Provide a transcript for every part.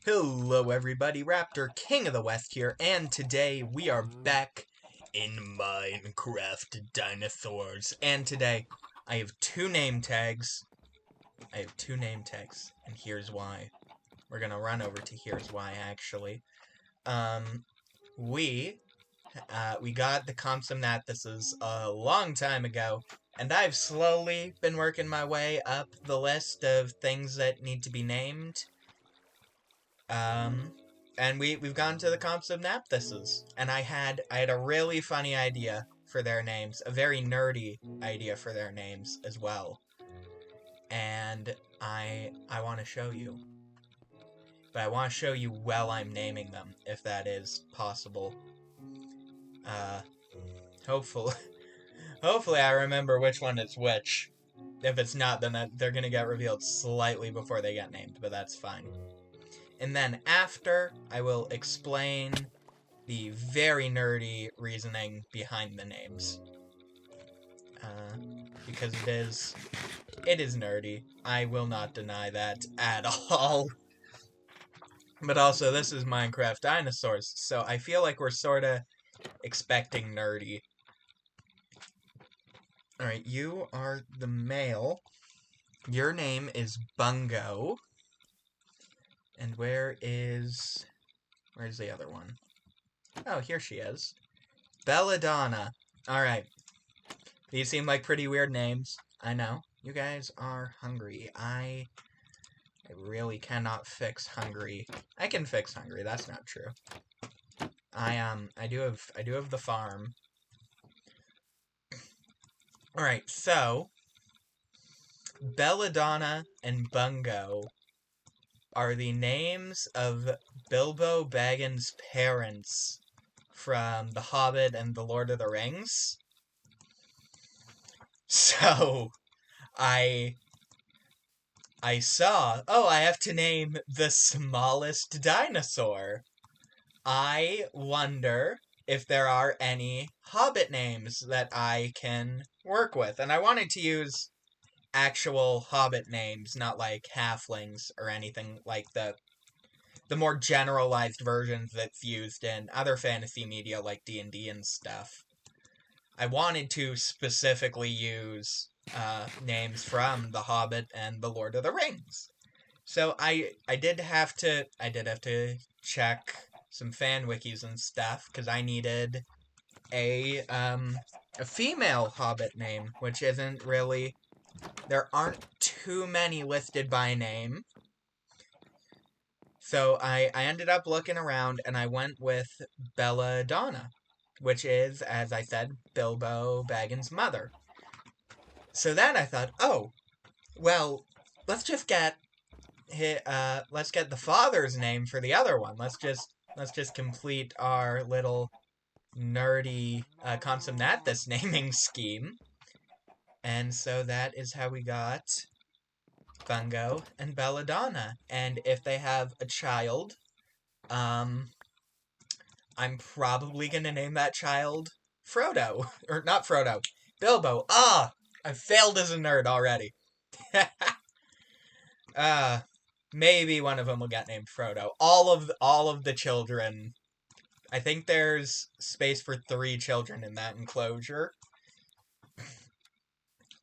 Hello everybody, Raptor King of the West here, and today we are back in Minecraft Dinosaurs. And today, I have two name tags. And here's why. We're gonna run over to here's why, actually. We got the Compsognathus a long time ago, and I've slowly been working my way up the list of things that need to be named. And we've gone to the Compsognathus, and I had a really funny idea for their names, a very nerdy idea for their names as well. And I want to show you. But I want to show you while I'm naming them, if that is possible. Hopefully I remember which one is which. If it's not, then they're gonna get revealed slightly before they get named, but that's fine. And then after, I will explain the very nerdy reasoning behind the names. Because it is nerdy. I will not deny that at all. But also, this is Minecraft Dinosaurs, so I feel like we're sorta expecting nerdy. Alright, you are the male. Your name is Bungo. And where's the other one? Oh, here she is. Belladonna. Alright. These seem like pretty weird names. I know. You guys are hungry. I really cannot fix hungry. I can fix hungry, that's not true. I do have the farm. Alright, so Belladonna and Bungo are the names of Bilbo Baggins' parents from The Hobbit and The Lord of the Rings. So, I saw, oh, I have to name the smallest dinosaur. I wonder if there are any Hobbit names that I can work with. And I wanted to use actual Hobbit names, not like halflings or anything like the more generalized versions that's used in other fantasy media like D&D and stuff. I wanted to specifically use names from The Hobbit and The Lord of the Rings. So I did have to check some fan wikis and stuff because I needed a female Hobbit name, which isn't really. There aren't too many listed by name. So I ended up looking around and I went with Belladonna, which is, as I said, Bilbo Baggins' mother. So then I thought, oh, well, let's get the father's name for the other one. Let's just complete our little nerdy Compsognathus naming scheme. And so that is how we got Bungo and Belladonna. And if they have a child, I'm probably gonna name that child Frodo. Or not Frodo, Bilbo. Ah! I failed as a nerd already. Maybe one of them will get named Frodo. All of the children. I think there's space for 3 children in that enclosure.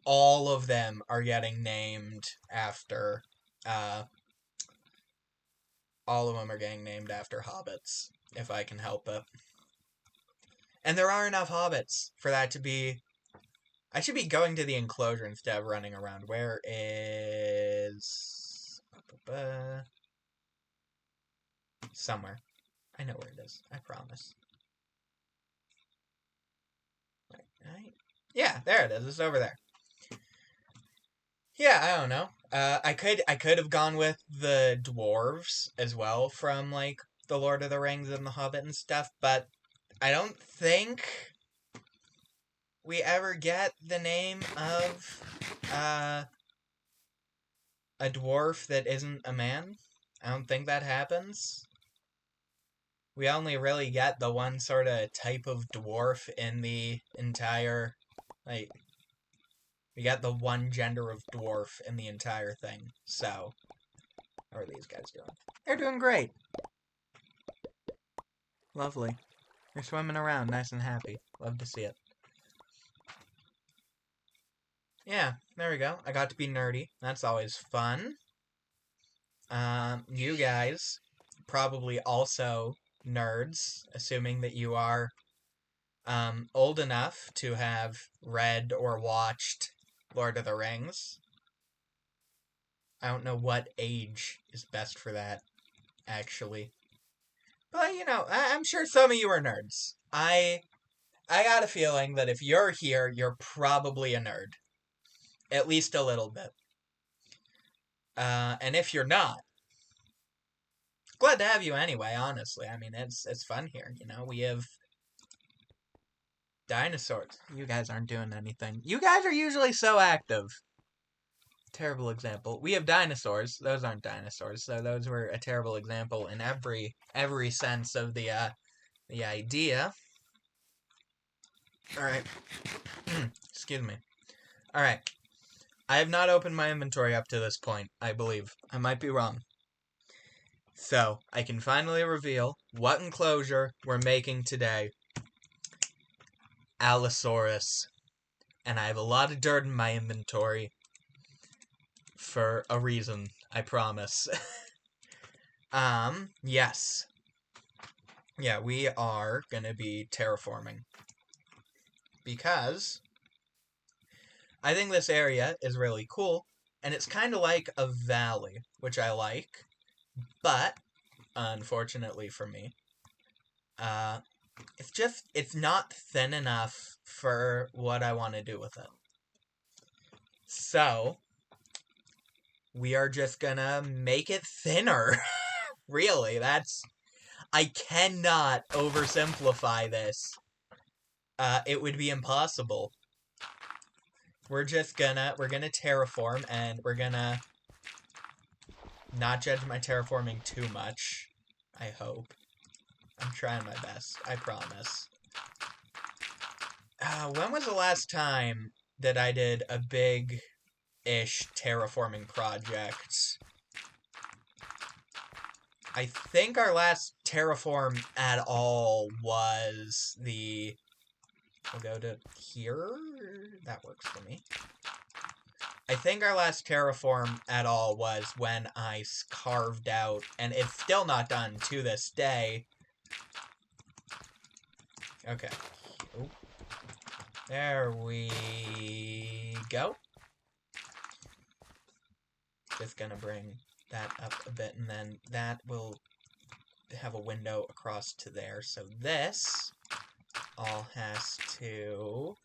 All of them are getting named after, all of them are getting named after hobbits, if I can help it. And there are enough hobbits for that to be. I should be going to the enclosure instead of running around. Where is. Somewhere. I know where it is. I promise. Right. Yeah, there it is. It's over there. Yeah, I don't know. I could have gone with the dwarves as well from, like, The Lord of the Rings and The Hobbit and stuff, but I don't think we ever get the name of a dwarf that isn't a man. I don't think that happens. We only really get the one sort of type of dwarf in the entire, like, we got the one gender of dwarf in the entire thing. So, how are these guys doing? They're doing great. Lovely. They're swimming around nice and happy. Love to see it. Yeah, there we go. I got to be nerdy. That's always fun. You guys, probably also nerds, assuming that you are old enough to have read or watched Lord of the Rings. I don't know what age is best for that, actually. But, you know, I'm sure some of you are nerds. I got a feeling that if you're here, you're probably a nerd. At least a little bit. And if you're not, glad to have you anyway, honestly. I mean, it's fun here, you know? We have dinosaurs. You guys aren't doing anything. You guys are usually so active. Terrible example. We have dinosaurs. Those aren't dinosaurs, so those were a terrible example in every sense of the idea. Alright. Excuse me. Alright. I have not opened my inventory up to this point, I believe. I might be wrong. So, I can finally reveal what enclosure we're making today. Allosaurus. And I have a lot of dirt in my inventory. For a reason, I promise. Yes. Yeah, we are gonna be terraforming. Because I think this area is really cool, and it's kind of like a valley, which I like, but, unfortunately for me, it's not thin enough for what I want to do with it. So, we are just gonna make it thinner. Really, I cannot oversimplify this. It would be impossible. We're gonna terraform, and we're gonna not judge my terraforming too much, I hope. I'm trying my best, I promise. When was the last time that I did a big-ish terraforming project? I think our last terraform at all was the... We'll go to here. That works for me. I think our last terraform at all was when I carved out, and it's still not done to this day. Okay. Oh. There we go. Just gonna bring that up a bit, and then that will have a window across to there. So this all has to...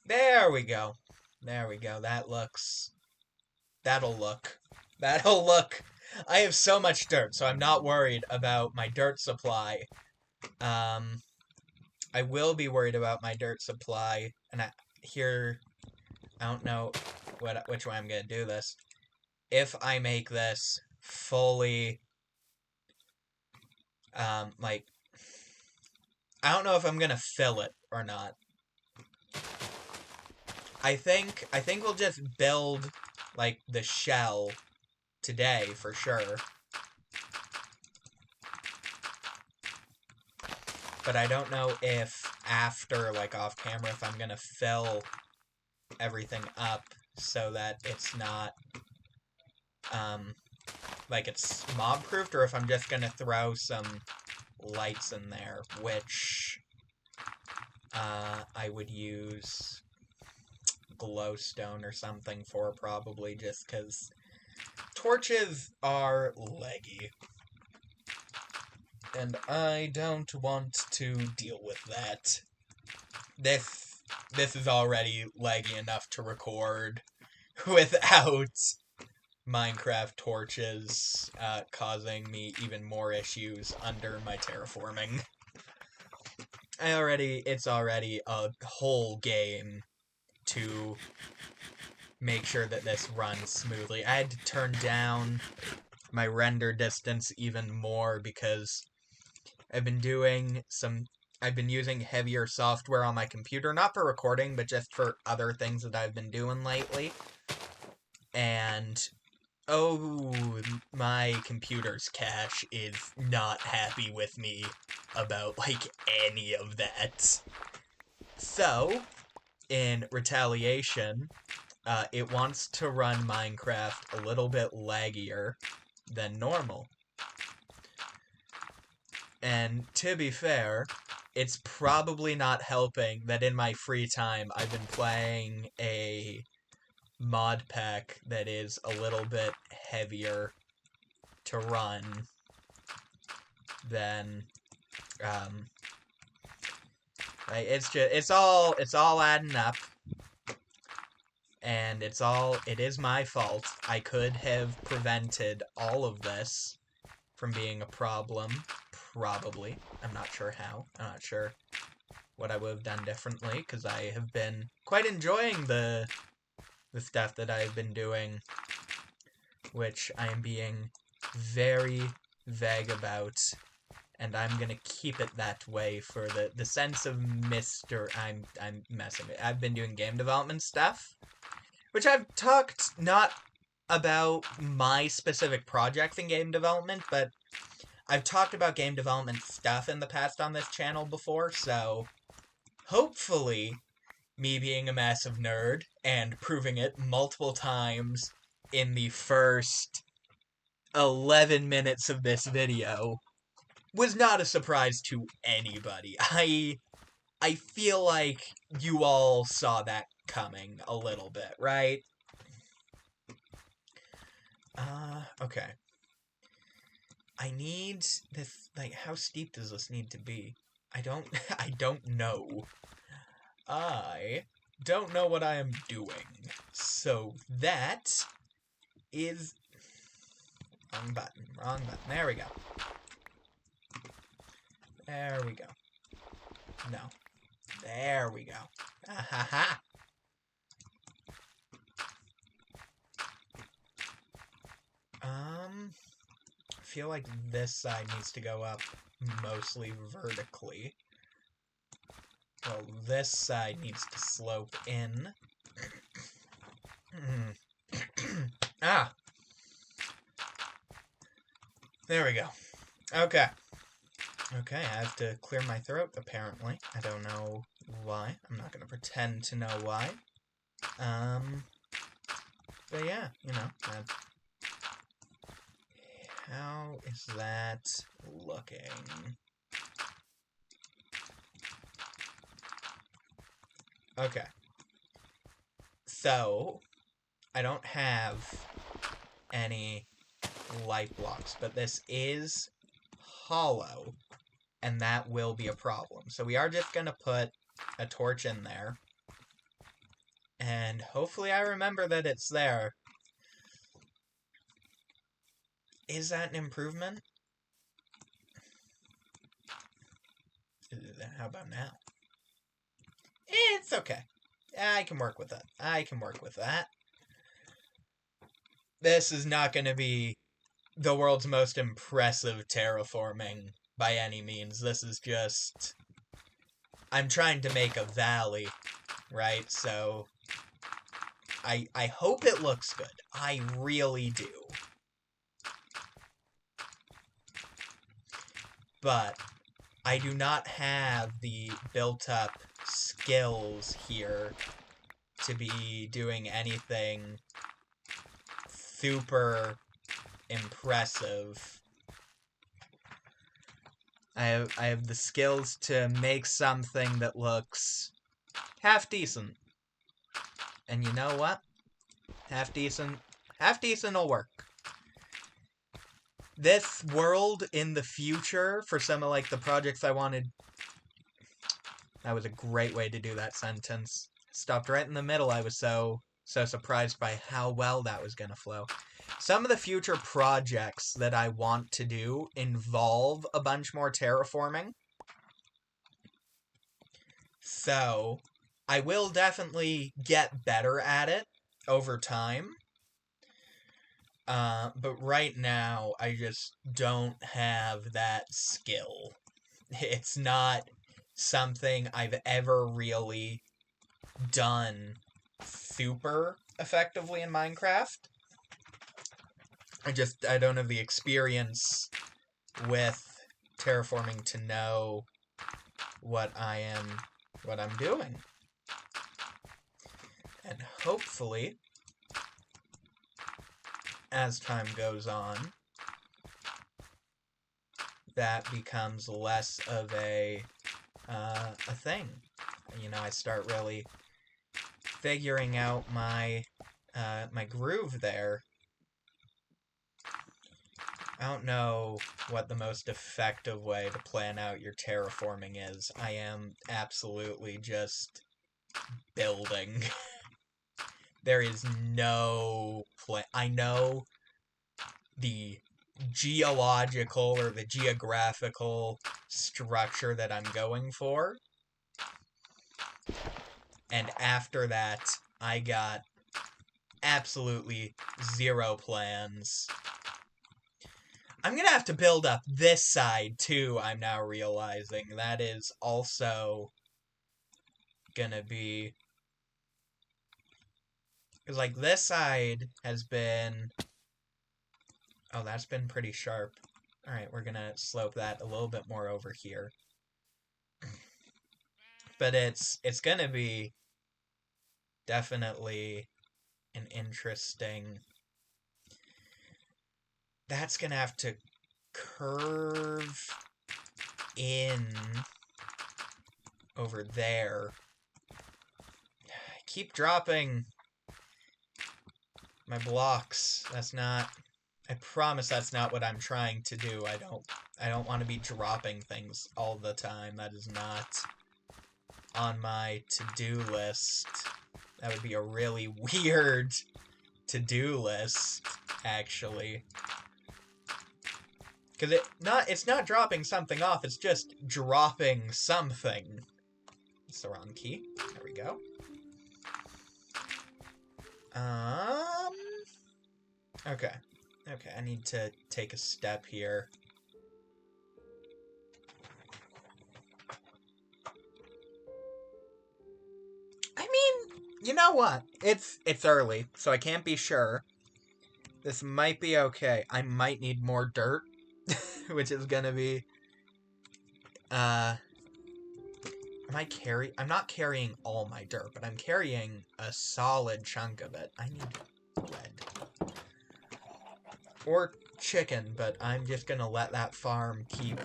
There we go. There we go. That'll look. That'll look. I have so much dirt, so I'm not worried about my dirt supply. I will be worried about my dirt supply, and I don't know which way I'm gonna do this. If I make this fully, like, I don't know if I'm gonna fill it or not. I think we'll just build, like, the shell today, for sure. But I don't know if after, like, off camera, if I'm gonna fill everything up so that it's not, like, it's mob-proofed, or if I'm just gonna throw some lights in there, which, I would use glowstone or something for, probably, just because torches are leggy. And I don't want to deal with that. This is already laggy enough to record without Minecraft torches causing me even more issues under my terraforming. It's already a whole game to make sure that this runs smoothly. I had to turn down my render distance even more because I've been doing some I've been using heavier software on my computer, not for recording, but just for other things that I've been doing lately. And oh, my computer's cache is not happy with me about, like, any of that. So, in retaliation, it wants to run Minecraft a little bit laggier than normal. And to be fair, it's probably not helping that in my free time I've been playing a mod pack that is a little bit heavier to run than it's all adding up, and it is my fault. I could have prevented all of this from being a problem, probably. I'm not sure how. I'm not sure what I would have done differently, because I have been quite enjoying the stuff that I've been doing, which I am being very vague about, and I'm gonna keep it that way for the sense of I'm messing with. I've been doing game development stuff, which I've talked not about my specific projects in game development, but I've talked about game development stuff in the past on this channel before, so hopefully me being a massive nerd and proving it multiple times in the first 11 minutes of this video was not a surprise to anybody. I feel like you all saw that coming a little bit, right? Okay. I need this, like, how steep does this need to be? I don't know. I don't know what I am doing. So that is... Wrong button. There we go. There we go. No. There we go. Ha. I feel like this side needs to go up mostly vertically. Well, this side needs to slope in. Ah! There we go. Okay. Okay, I have to clear my throat, apparently. I don't know why. I'm not gonna pretend to know why. But yeah, you know, how is that looking? Okay. So, I don't have any light blocks, but this is hollow, and that will be a problem. So we are just gonna put a torch in there, and hopefully I remember that it's there. Is that an improvement? How about now? It's okay. I can work with that. This is not going to be the world's most impressive terraforming by any means. This is just... I'm trying to make a valley, right? So I hope it looks good. I really do. But I do not have the built-up skills here to be doing anything super impressive. I have the skills to make something that looks half decent. And you know what? Half decent will work. This world in the future, for some of, like, the projects I wanted... That was a great way to do that sentence. Stopped right in the middle. I was so surprised by how well that was gonna flow. Some of the future projects that I want to do involve a bunch more terraforming. So, I will definitely get better at it over time. But right now, I just don't have that skill. It's not something I've ever really done super effectively in Minecraft. I don't have the experience with terraforming to know what I'm doing. And hopefully, as time goes on, that becomes less of a thing. You know, I start really figuring out my groove there. I don't know what the most effective way to plan out your terraforming is. I am absolutely just building. There is no plan. I know the geological or the geographical structure that I'm going for. And after that, I got absolutely zero plans. I'm gonna have to build up this side, too, I'm now realizing. That is also gonna be... Because, like, this side has been... Oh, that's been pretty sharp. Alright, we're gonna slope that a little bit more over here. But it's gonna be definitely an interesting... That's gonna have to curve in over there. I keep dropping my blocks. That's not... I promise that's not what I'm trying to do. I don't want to be dropping things all the time. That is not on my to-do list. That would be a really weird to-do list, actually. Because it's not dropping something off, it's just dropping something. It's the wrong key. There we go. Okay. Okay, I need to take a step here. I mean, you know what? It's early, so I can't be sure. This might be okay. I might need more dirt, which is gonna be... I'm not carrying all my dirt, but I'm carrying a solid chunk of it. I need bread. Or chicken, but I'm just gonna let that farm keep...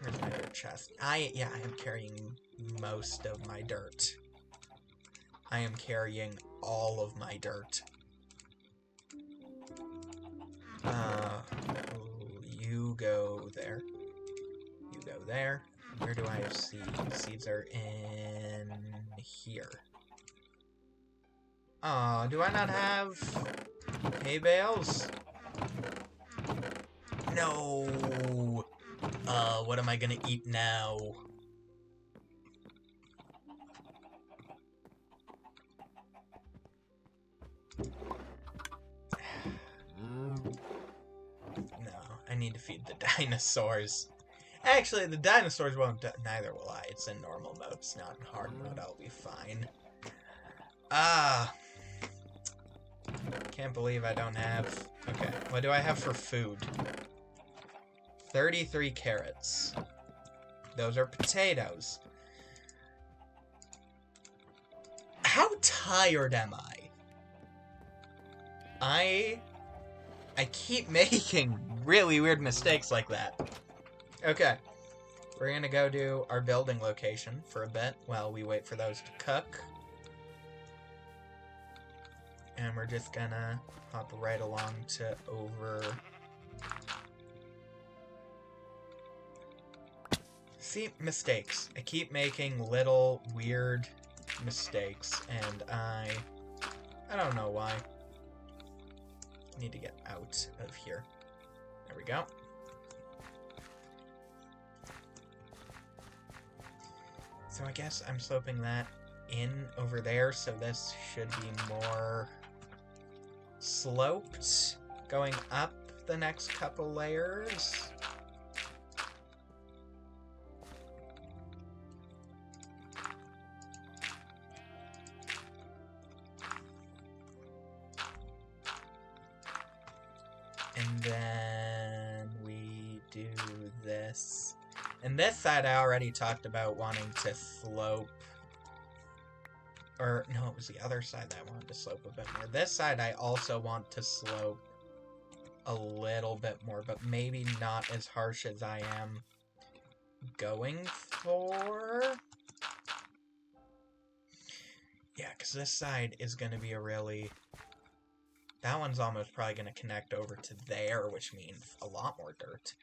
Where's my dirt chest? I am carrying most of my dirt. I am carrying all of my dirt. You go there. You go there. Where do I have seeds? Seeds are in here. Aw, do I not have hay bales? No! What am I gonna eat now? No, I need to feed the dinosaurs. Actually, the dinosaurs won't die. Neither will I. It's in normal mode. It's not in hard mode. I'll be fine. Can't believe I don't have... Okay, what do I have for food? 33 carrots. Those are potatoes. How tired am I? I keep making really weird mistakes like that. Okay. We're gonna go do our building location for a bit while we wait for those to cook. And we're just gonna hop right along to over... See, mistakes. I keep making little weird mistakes, and I don't know why. I need to get out of here. There we go. So I guess I'm sloping that in over there, so this should be more sloped going up the next couple layers. And then we do this. And this side I already talked about wanting to slope. Or, no, it was the other side that I wanted to slope a bit more. This side I also want to slope a little bit more, but maybe not as harsh as I am going for. Yeah, because this side is going to be a really... That one's almost probably going to connect over to there, which means a lot more dirt.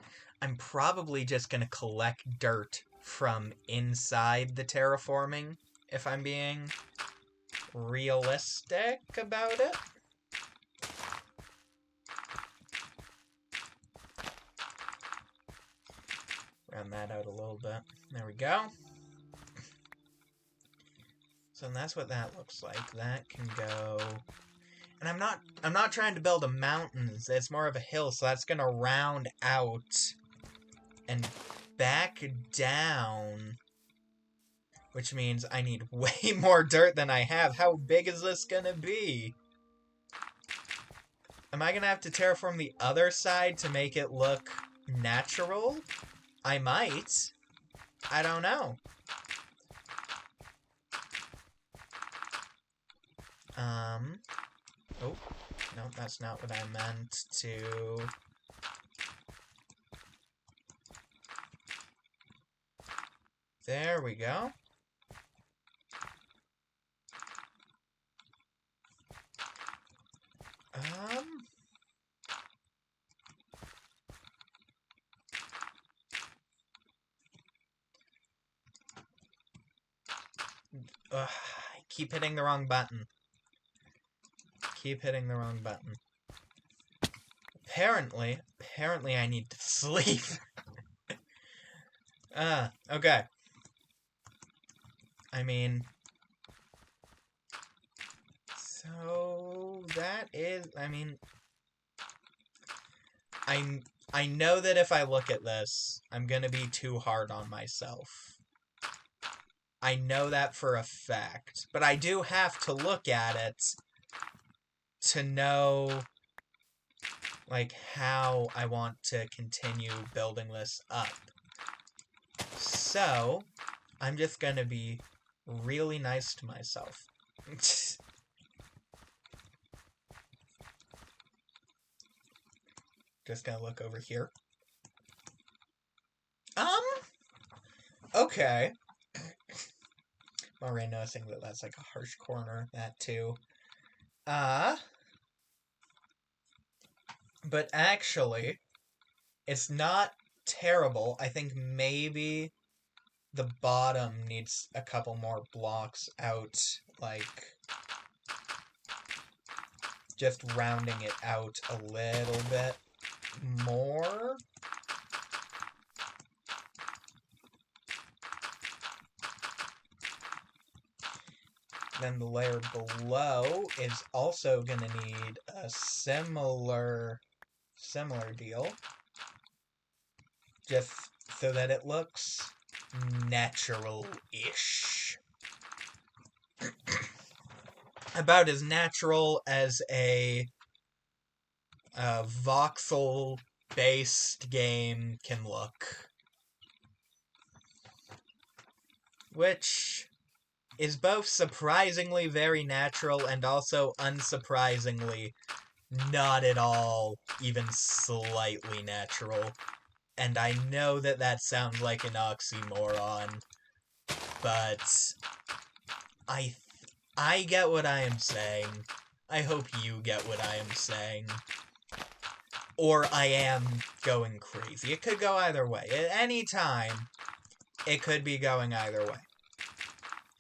I'm probably just going to collect dirt from inside the terraforming, if I'm being realistic about it. Round that out a little bit. There we go. So that's what that looks like. That can go... And I'm not trying to build a mountain. It's more of a hill, so that's gonna round out and back down. Which means I need way more dirt than I have. How big is this gonna be? Am I gonna have to terraform the other side to make it look natural? I might. I don't know. Oh, no, that's not what I meant to... There we go. I keep hitting the wrong button. Keep hitting the wrong button. Apparently I need to sleep. Okay. I mean... So... That is... I mean... I know that if I look at this, I'm gonna be too hard on myself. I know that for a fact. But I do have to look at it to know, like, how I want to continue building this up. So, I'm just gonna be really nice to myself. Just gonna look over here. Okay. I'm already noticing that that's like a harsh corner, that too. But actually, it's not terrible. I think maybe the bottom needs a couple more blocks out, like, just rounding it out a little bit more. Then the layer below is also going to need a similar deal. Just so that it looks natural-ish. About as natural as a voxel-based game can look. Which is both surprisingly very natural and also unsurprisingly not at all even slightly natural. And I know that that sounds like an oxymoron, but I get what I am saying. I hope you get what I am saying. Or I am going crazy. It could go either way. At any time, it could be going either way.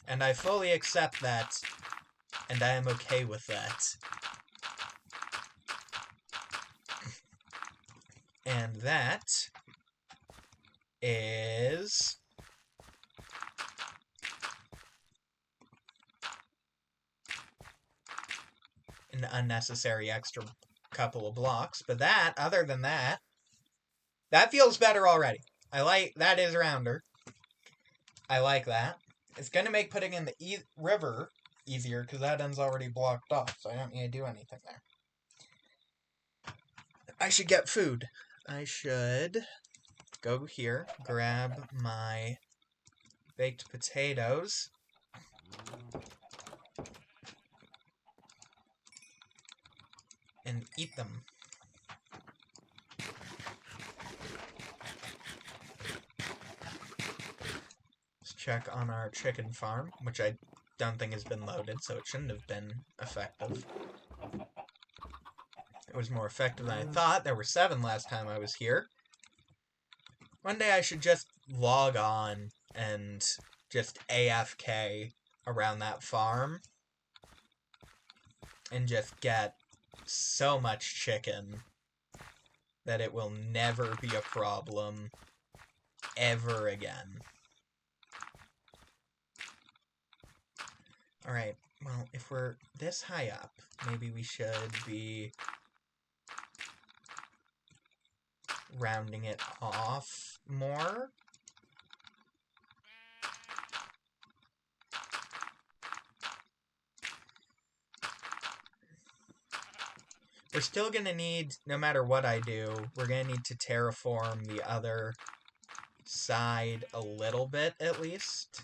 And I fully accept that, and I am okay with that. And that is an unnecessary extra couple of blocks. But that, other than that, that feels better already. That is rounder. I like that. It's going to make putting in the river easier, because that end's already blocked off, so I don't need to do anything there. I should get food. I should go here, grab my baked potatoes. And eat them. Let's check on our chicken farm, which I don't think has been loaded, so it shouldn't have been effective. It was more effective than I thought. There were 7 last time I was here. One day I should just log on and just AFK around that farm and just get so much chicken that it will never be a problem ever again. Alright, well, if we're this high up, maybe we should be rounding it off more. We're still gonna need, no matter what I do, we're gonna need to terraform the other side a little bit, at least.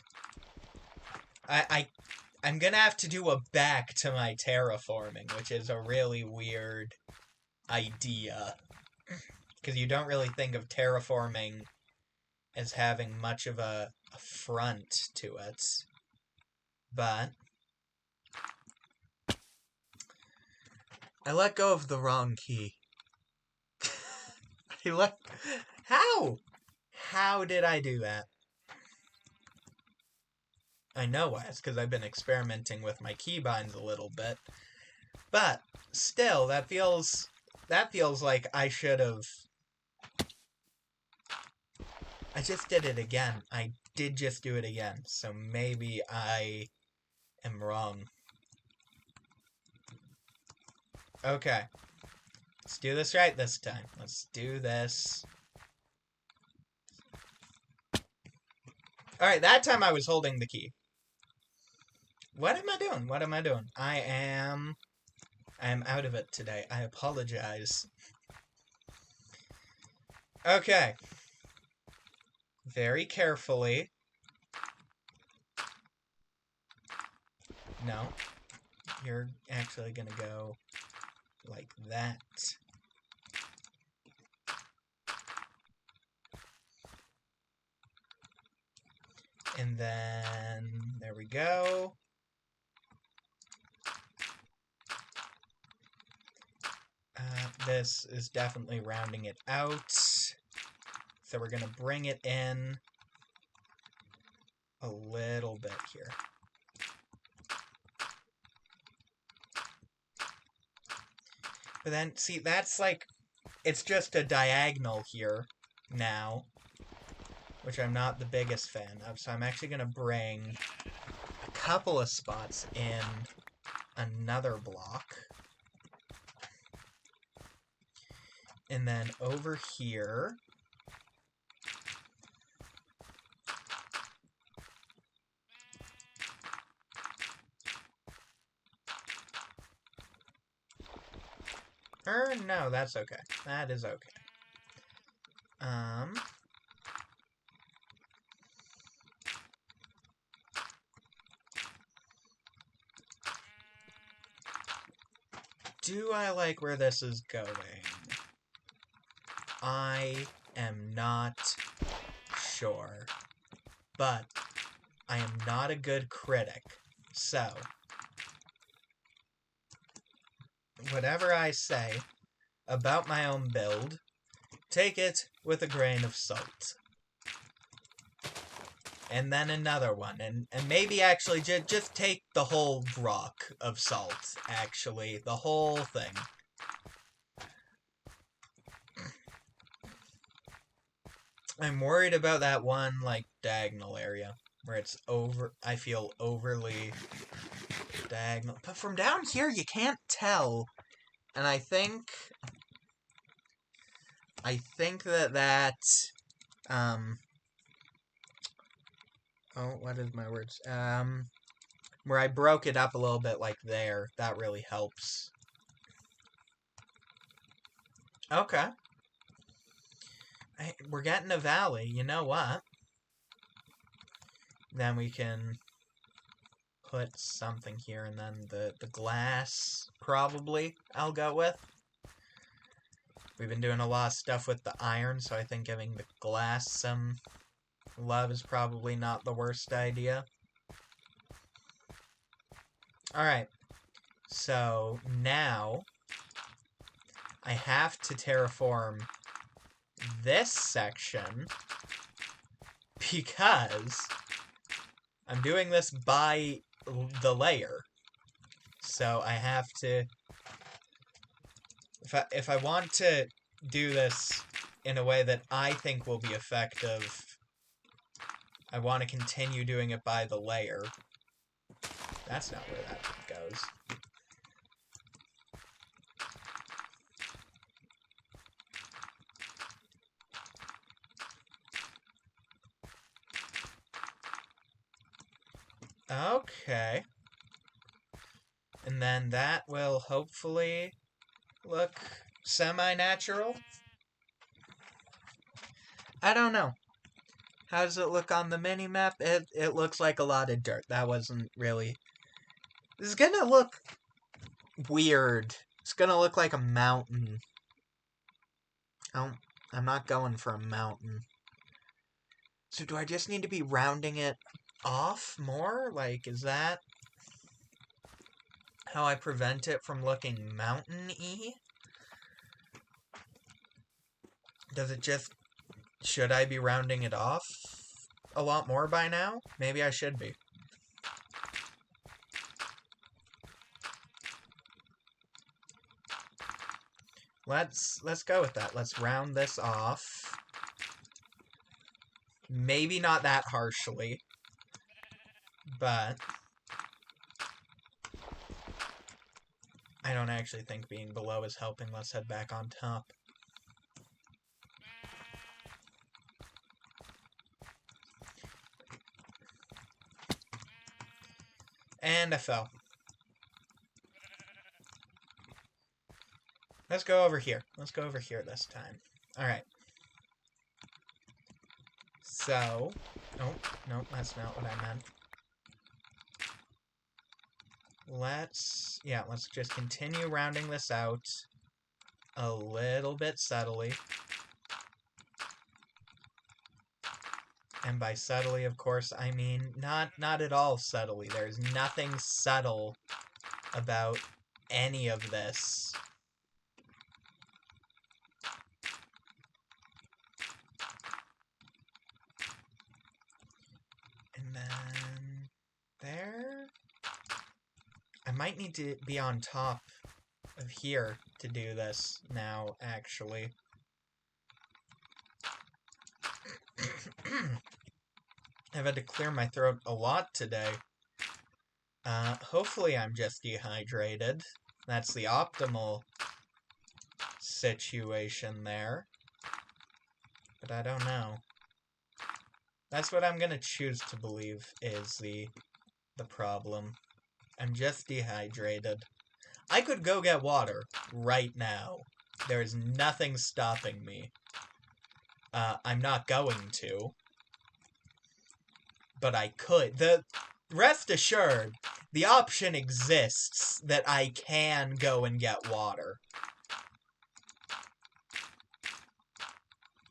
I'm gonna have to do a back to my terraforming, which is a really weird idea. Because you don't really think of terraforming as having much of a front to it. But I let go of the wrong key. How? How did I do that? I know why. It's because I've been experimenting with my keybinds a little bit. But still, that feels like I should have. I just did it again. I did just do it again. So maybe I am wrong. Okay. Let's do this right this time. Let's do this. Alright, that time I was holding the key. What am I doing? What am I doing? I am out of it today. I apologize. Okay. Very carefully. No. You're actually gonna go like that. And then, there we go. This is definitely rounding it out. So we're going to bring it in a little bit here. But then, see, that's like, it's just a diagonal here now, which I'm not the biggest fan of. So I'm actually going to bring a couple of spots in another block. And then over here, no, that's okay. That is okay. Do I like where this is going? I am not sure. But I am not a good critic. So, whatever I say about my own build, take it with a grain of salt. And then another one, and maybe actually just take the whole rock of salt, actually, the whole thing. I'm worried about that one, like, diagonal area, where it's I feel overly diagonal. But from down here, you can't tell. And I think that, oh, what is my words? Where I broke it up a little bit like there, that really helps. Okay. We're getting a valley. You know what? Then we can put something here, and then the glass, probably, I'll go with. We've been doing a lot of stuff with the iron, so I think giving the glass some love is probably not the worst idea. Alright, so now I have to terraform this section because I'm doing this by the layer. So I have to... If I want to do this in a way that I think will be effective, I want to continue doing it by the layer. That's not where that goes. Okay. And then that will hopefully look semi-natural. I don't know. How does it look on the mini-map? It looks like a lot of dirt. That wasn't really... This is gonna look weird. It's gonna look like a mountain. I'm not going for a mountain. So do I just need to be rounding it off more? Like, is that how I prevent it from looking mountain-y? Does it just... Should I be rounding it off a lot more by now? Maybe I should be. Let's go with that. Let's round this off. Maybe not that harshly, but I don't actually think being below is helping. Let's head back on top. And I fell. Let's go over here. Let's go over here this time. Alright. So... Oh, no, that's not what I meant. Let's just continue rounding this out a little bit subtly. And by subtly, of course, I mean not at all subtly. There's nothing subtle about any of this. And then there. I might need to be on top of here to do this now, actually. I've had to clear my throat a lot today. Hopefully I'm just dehydrated. That's the optimal situation there. But I don't know. That's what I'm gonna choose to believe is the problem. I'm just dehydrated. I could go get water right now. There is nothing stopping me. I'm not going to. But I could. Rest assured, the option exists that I can go and get water.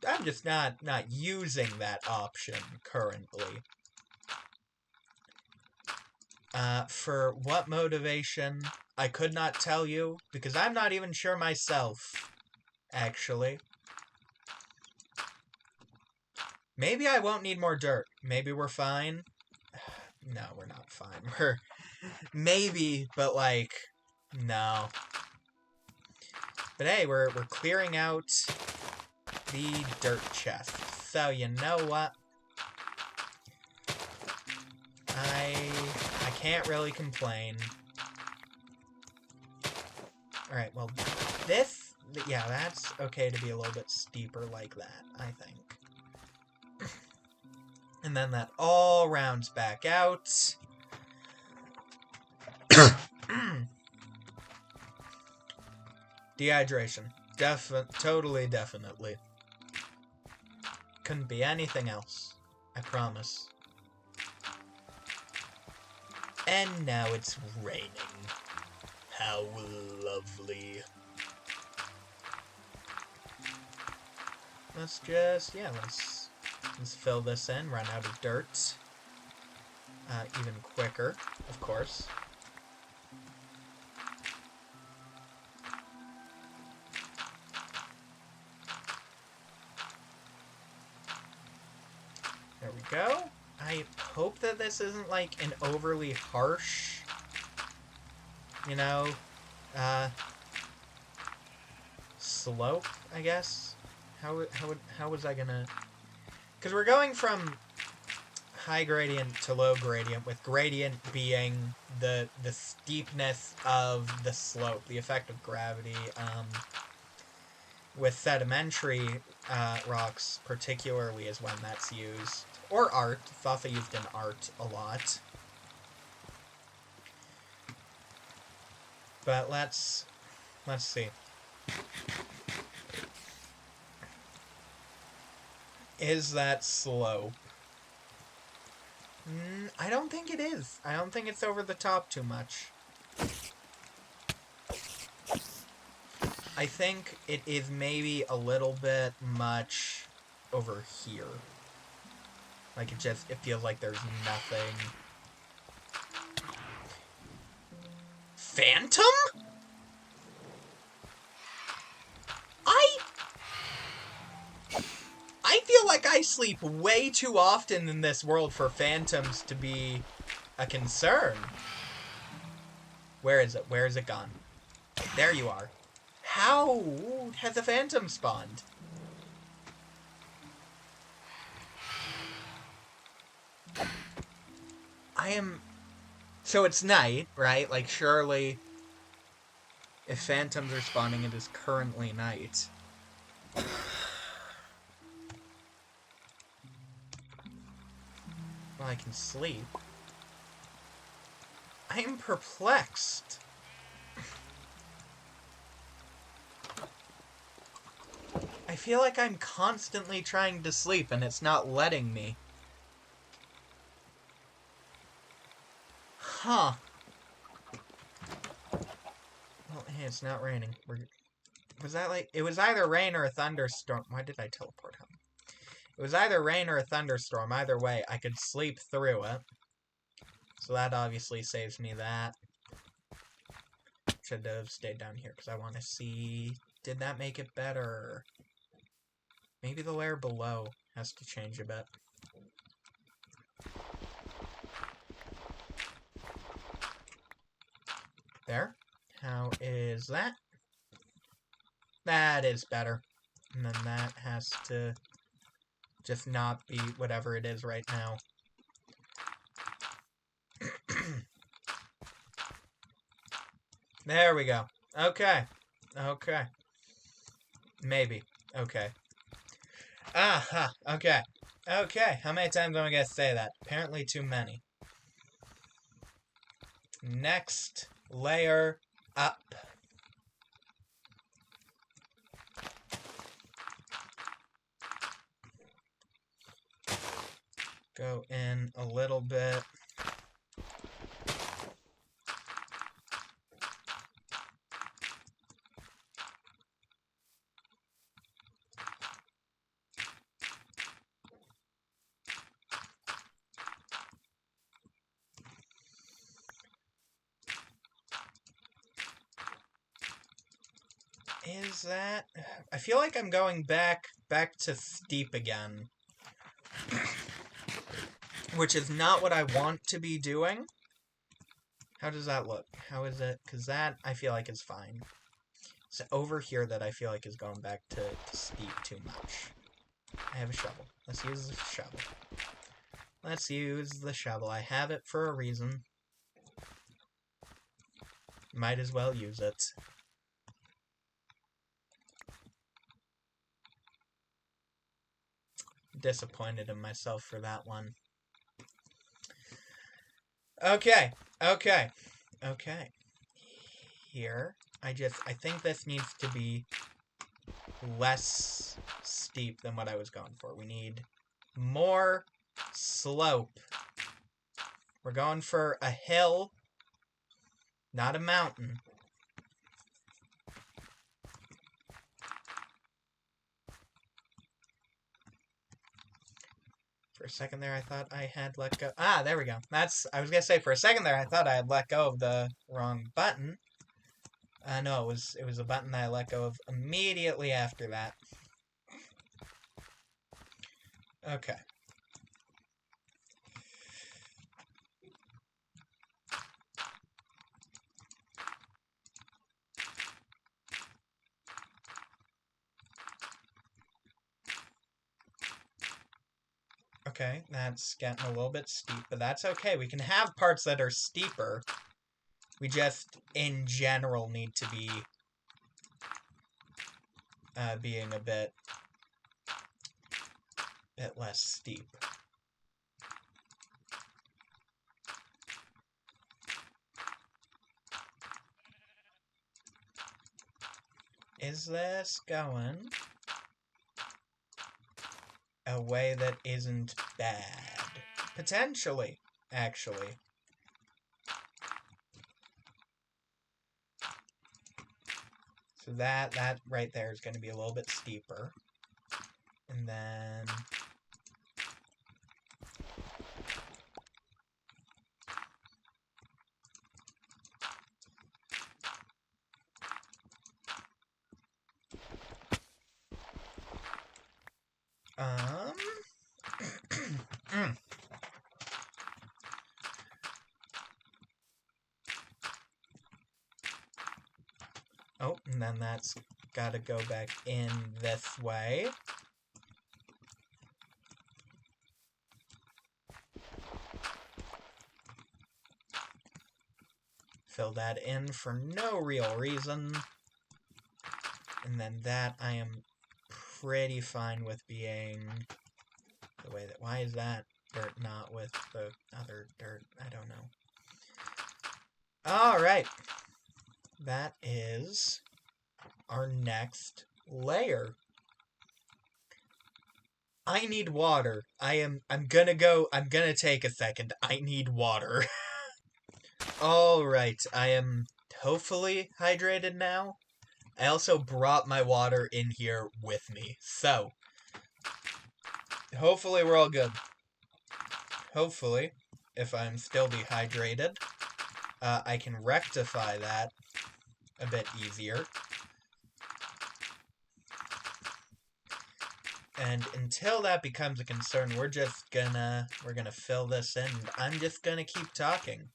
I'm just not using that option currently. For what motivation, I could not tell you, because I'm not even sure myself, actually. Maybe I won't need more dirt. Maybe we're fine. No, we're not fine. We're... Maybe, but like... No. But hey, we're clearing out the dirt chest. So, you know what? I can't really complain. Alright, well, this... Yeah, that's okay to be a little bit steeper like that, I think. And then that all rounds back out. Dehydration. Totally, definitely. Couldn't be anything else. I promise. And now it's raining. How lovely. Let's just, yeah, let's fill this in, run out of dirt. Even quicker, of course. There we go. I hope that this isn't like an overly harsh, you know, slope, I guess. How was I gonna? Because we're going from high gradient to low gradient, with gradient being the steepness of the slope, the effect of gravity. With sedimentary rocks, particularly, is when that's used. Or art. It's also used in art a lot. But let's see. Is that slope? I don't think it is. I don't think it's over the top too much. I think it is maybe a little bit much over here. Like it feels like there's nothing. Phantom? I feel like I sleep way too often in this world for phantoms to be a concern. Where is it? Where is it gone? There you are. How has a phantom spawned? So it's night, right? Like, surely, if phantoms are spawning, it is currently night. Well, I can sleep. I am perplexed. I feel like I'm constantly trying to sleep, and it's not letting me. Huh. Well, hey, it's not raining. Was that like... It was either rain or a thunderstorm. Why did I teleport home? It was either rain or a thunderstorm. Either way, I could sleep through it. So that obviously saves me that. Should have stayed down here, because I want to see... Did that make it better? Maybe the layer below has to change a bit. There. How is that? That is better. And then that has to just not be whatever it is right now. There we go. Okay. Okay. Maybe. Okay. Aha. Okay. Okay. How many times am I gonna say that? Apparently too many. Next layer up. Go in a little bit. Is that... I feel like I'm going back to steep again. Which is not what I want to be doing. How does that look? How is it? Because that, I feel like, is fine. So over here that I feel like is going back to steep too much. I have a shovel. Let's use the shovel. Let's use the shovel. I have it for a reason. Might as well use it. Disappointed in myself for that one. Okay. Okay. Okay. Here. I think this needs to be less steep than what I was going for. We need more slope. We're going for a hill, not a mountain. For a second there, I thought I had let go. Ah, there we go. I was going to say, for a second there, I thought I had let go of the wrong button. No, it was a button that I let go of immediately after that. Okay. Okay, that's getting a little bit steep, but that's okay. We can have parts that are steeper. We just, in general, need to be being a bit less steep. Is this going a way that isn't bad? Potentially, actually. So that right there is going to be a little bit steeper. And then... Oh, and then that's got to go back in this way. Fill that in for no real reason. And then that I am pretty fine with being the way that... Why is that dirt not with the other dirt? I don't know. Alright. That is our next layer. I need water. I'm gonna take a second. I need water. Alright, I am hopefully hydrated now. I also brought my water in here with me, so hopefully we're all good. Hopefully, if I'm still dehydrated, I can rectify that a bit easier. And until that becomes a concern, we're gonna fill this in. I'm just gonna keep talking.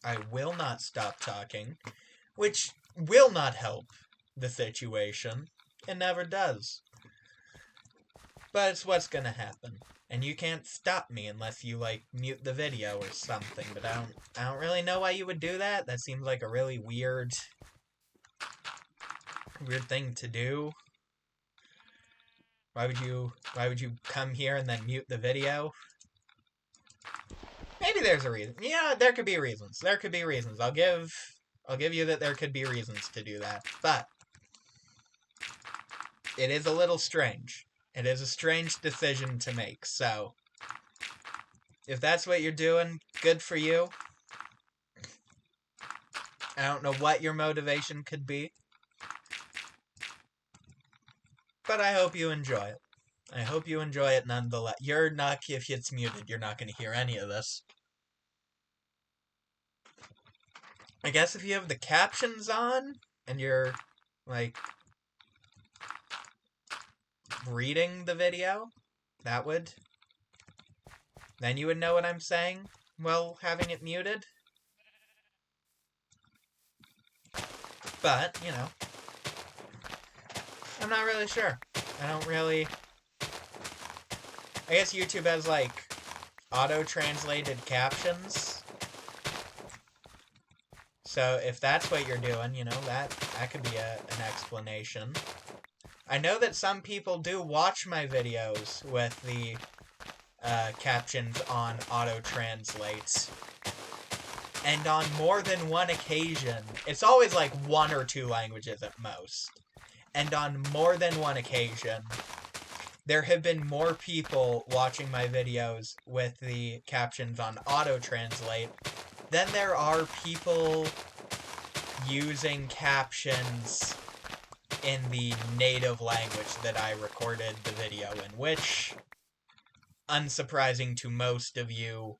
I will not stop talking, which will not help the situation. It never does. But it's what's gonna happen. And you can't stop me unless you, like, mute the video or something. But I don't really know why you would do that. That seems like a really weird thing to do. Why would you come here and then mute the video? Maybe there's a reason. Yeah, there could be reasons. There could be reasons. I'll give you that there could be reasons to do that. But it is a little strange. It is a strange decision to make. So if that's what you're doing, good for you. I don't know what your motivation could be. But I hope you enjoy it. I hope you enjoy it nonetheless. You're not, if it's muted, you're not going to hear any of this. I guess if you have the captions on, and you're, like, reading the video, then you would know what I'm saying, while having it muted. But, you know, I'm not really sure. I guess YouTube has, like, auto-translated captions. So if that's what you're doing, you know, that could be an explanation. I know that some people do watch my videos with the captions on auto-translate. And on more than one occasion, it's always like 1 or 2 languages at most. and on more than one occasion, there have been more people watching my videos with the captions on auto-translate than there are people using captions in the native language that I recorded the video in, which, unsurprising to most of you,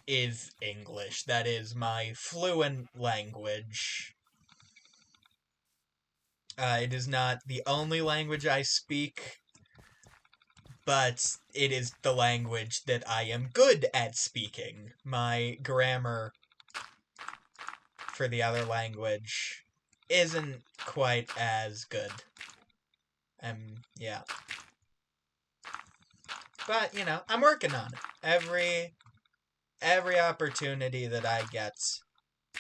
is English. That is my fluent language. It is not the only language I speak, but it is the language that I am good at speaking. My grammar for the other language isn't quite as good. Yeah. But, you know, I'm working on it. Every opportunity that I get,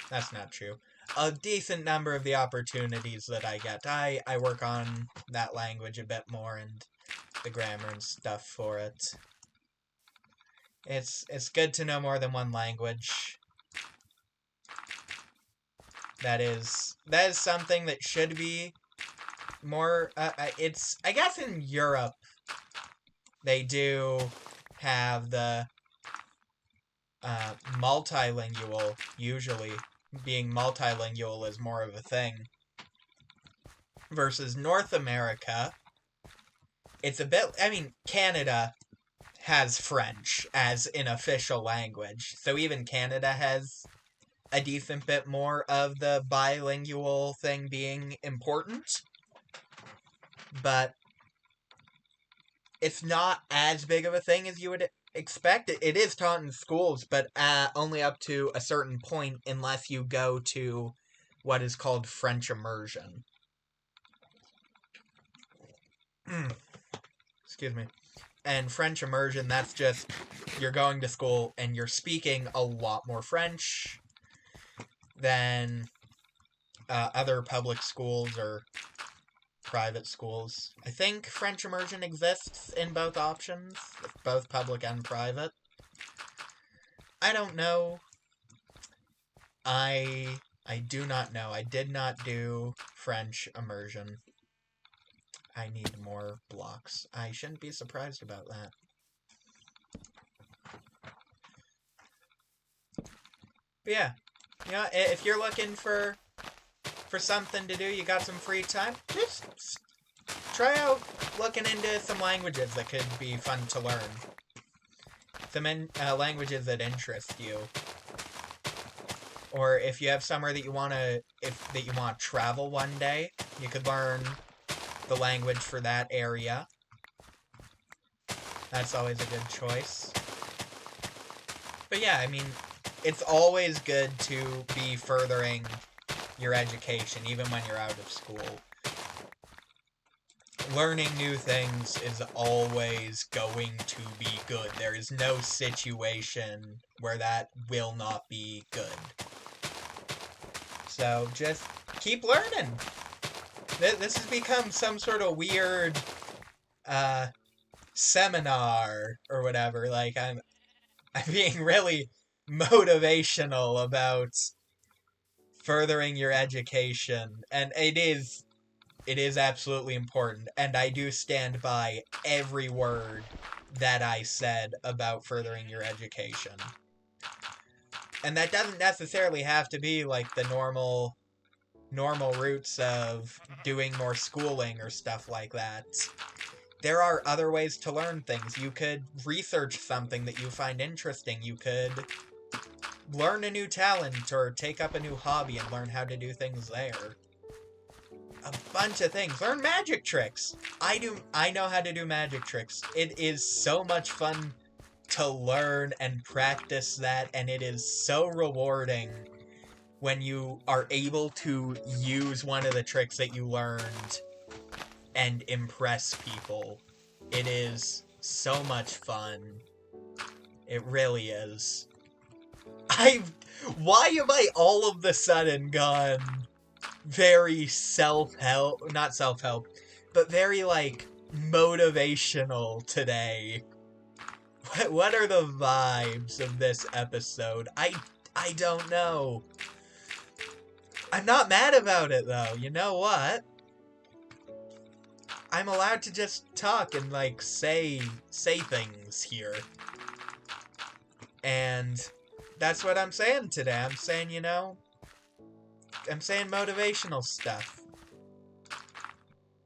that's not true. A decent number of the opportunities that I get, I work on that language a bit more and the grammar and stuff for it. It's good to know more than one language. That is something that should be more, I guess in Europe, they do have the multilingual, usually. Being multilingual is more of a thing. Versus North America, it's a bit, Canada has French as an official language. So even Canada has a decent bit more of the bilingual thing being important. But it's not as big of a thing as you would expect. It is taught in schools, but only up to a certain point unless you go to what is called French immersion. Excuse me. And French immersion, that's just, you're going to school and you're speaking a lot more French than other public schools or private schools. I think French immersion exists in both options, both public and private. I don't know. I do not know. I did not do French immersion. I need more blocks. I shouldn't be surprised about that. But yeah, you know, if you're looking for something to do, you got some free time, just try out looking into some languages that could be fun to learn. Some languages that interest you. Or if you have somewhere that you want to travel one day, you could learn the language for that area. That's always a good choice. But yeah, I mean, it's always good to be furthering your education, even when you're out of school. Learning new things is always going to be good. There is no situation where that will not be good. So just keep learning. This has become some sort of weird seminar or whatever. Like I'm being really motivational about furthering your education, and it is absolutely important, and I do stand by every word that I said about furthering your education. And that doesn't necessarily have to be like the normal routes of doing more schooling or stuff like that. There are other ways to learn things. You could research something that you find interesting. You could learn a new talent or take up a new hobby and learn how to do things there. A bunch of things. Learn magic tricks. I know how to do magic tricks. It is so much fun to learn and practice that, and it is so rewarding when you are able to use one of the tricks that you learned and impress people. It is so much fun. It really is. Why am I all of the sudden gone very not self-help, but very, like, motivational today? What are the vibes of this episode? I don't know. I'm not mad about it, though. You know what? I'm allowed to just talk and, like, say things here. And that's what I'm saying today. I'm saying, you know, I'm saying motivational stuff.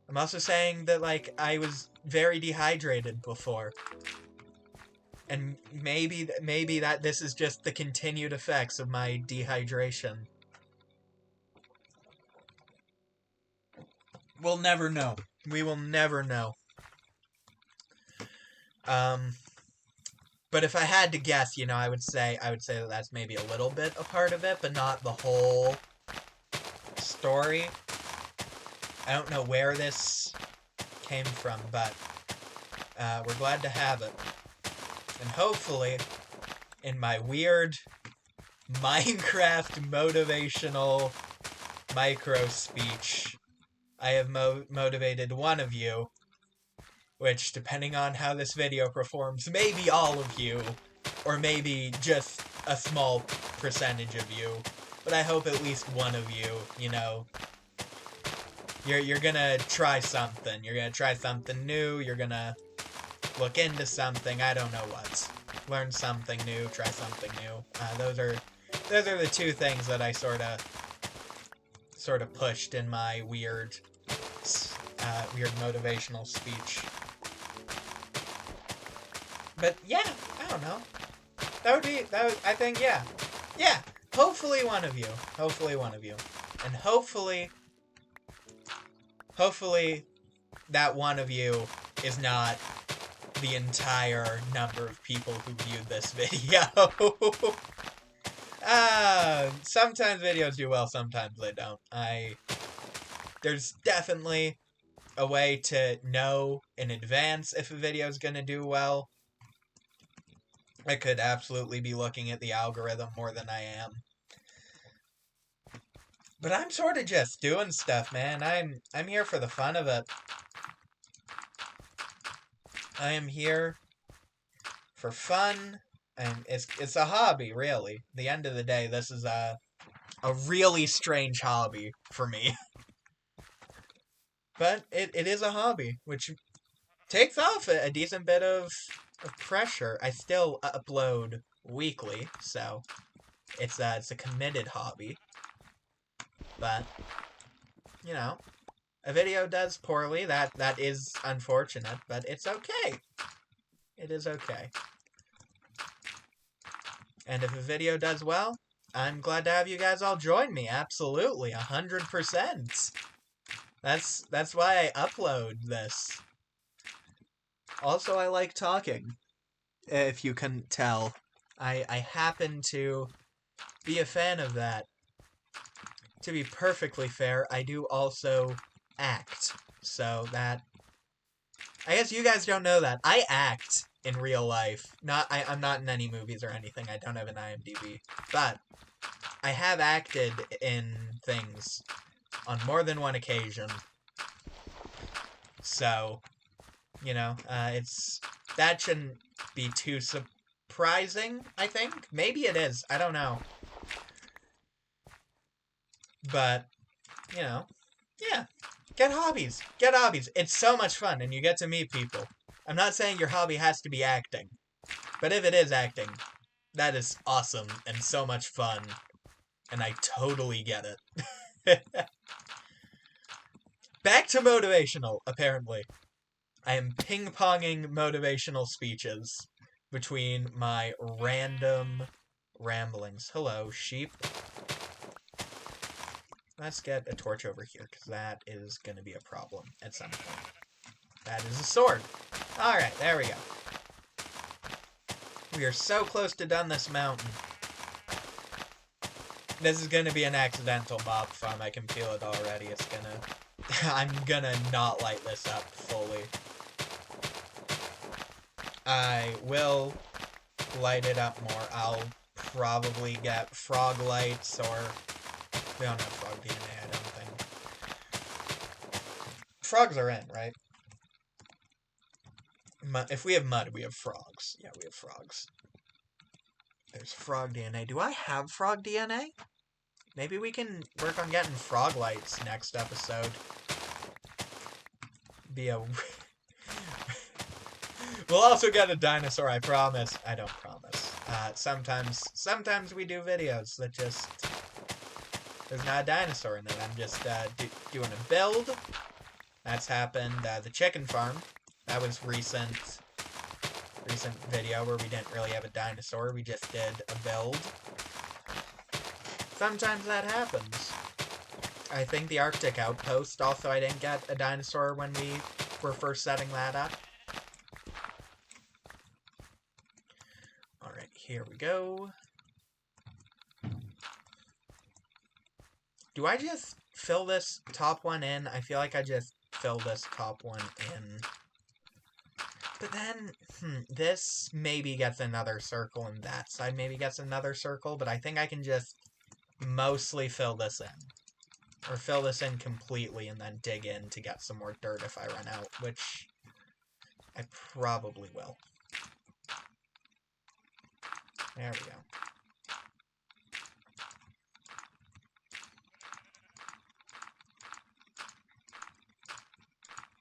I'm also saying that, like, I was very dehydrated before. And maybe that this is just the continued effects of my dehydration. We'll never know. We will never know. But if I had to guess, you know, I would say that that's maybe a little bit a part of it, but not the whole story. I don't know where this came from, but we're glad to have it. And hopefully, in my weird Minecraft motivational micro speech, I have motivated one of you, which, depending on how this video performs, maybe all of you, or maybe just a small percentage of you, but I hope at least one of you, you know, you're gonna try something. You're gonna try something new, you're gonna look into something, I don't know what. Learn something new, try something new. Those are the two things that I sort of pushed in my weird motivational speech. But yeah, I don't know. I think, yeah. Yeah, hopefully one of you. And hopefully that one of you is not the entire number of people who viewed this video. Sometimes videos do well, sometimes they don't. There's definitely a way to know in advance if a video is gonna do well. I could absolutely be looking at the algorithm more than I am. But I'm sort of just doing stuff, man. I'm here for the fun of it. I am here for fun, and it's a hobby, really. At the end of the day, this is a really strange hobby for me. But it is a hobby, which takes off a decent bit of pressure. I still upload weekly, so it's a committed hobby. But, you know, a video does poorly, that is unfortunate, but it's okay. It is okay. And if a video does well, I'm glad to have you guys all join me. Absolutely, 100%. That's why I upload this. Also, I like talking. If you couldn't tell, I happen to be a fan of that. To be perfectly fair, I do also act. So that... I guess you guys don't know that. I act in real life. I'm not in any movies or anything. I don't have an IMDb. But I have acted in things on more than one occasion. So, you know, that shouldn't be too surprising, I think. Maybe it is. I don't know. But, you know, yeah. Get hobbies. Get hobbies. It's so much fun, and you get to meet people. I'm not saying your hobby has to be acting. But if it is acting, that is awesome and so much fun. And I totally get it. Back to motivational, apparently. I am ping-ponging motivational speeches between my random ramblings. Hello, sheep. Let's get a torch over here, because that is going to be a problem at some point. That is a sword. Alright, there we go. We are so close to done this mountain. This is going to be an accidental mob farm. I can feel it already. It's going to... I'm going to not light this up fully. I will light it up more. I'll probably get frog lights, or... We don't have frog DNA, I don't think. Frogs are in, right? If we have mud, we have frogs. Yeah, we have frogs. There's frog DNA. Do I have frog DNA? Maybe we can work on getting frog lights next episode. be a... We'll also get a dinosaur, I promise. I don't promise. Sometimes we do videos that just... There's not a dinosaur in it. I'm just doing a build. That's happened. The chicken farm. That was recent video where we didn't really have a dinosaur. We just did a build. Sometimes that happens. I think the Arctic outpost also, I didn't get a dinosaur when we were first setting that up. Alright, here we go. Do I just fill this top one in? I feel like I just fill this top one in. But then, this maybe gets another circle, and that side maybe gets another circle, but I think I can just mostly fill this in. Or fill this in completely and then dig in to get some more dirt if I run out, which I probably will. There we go.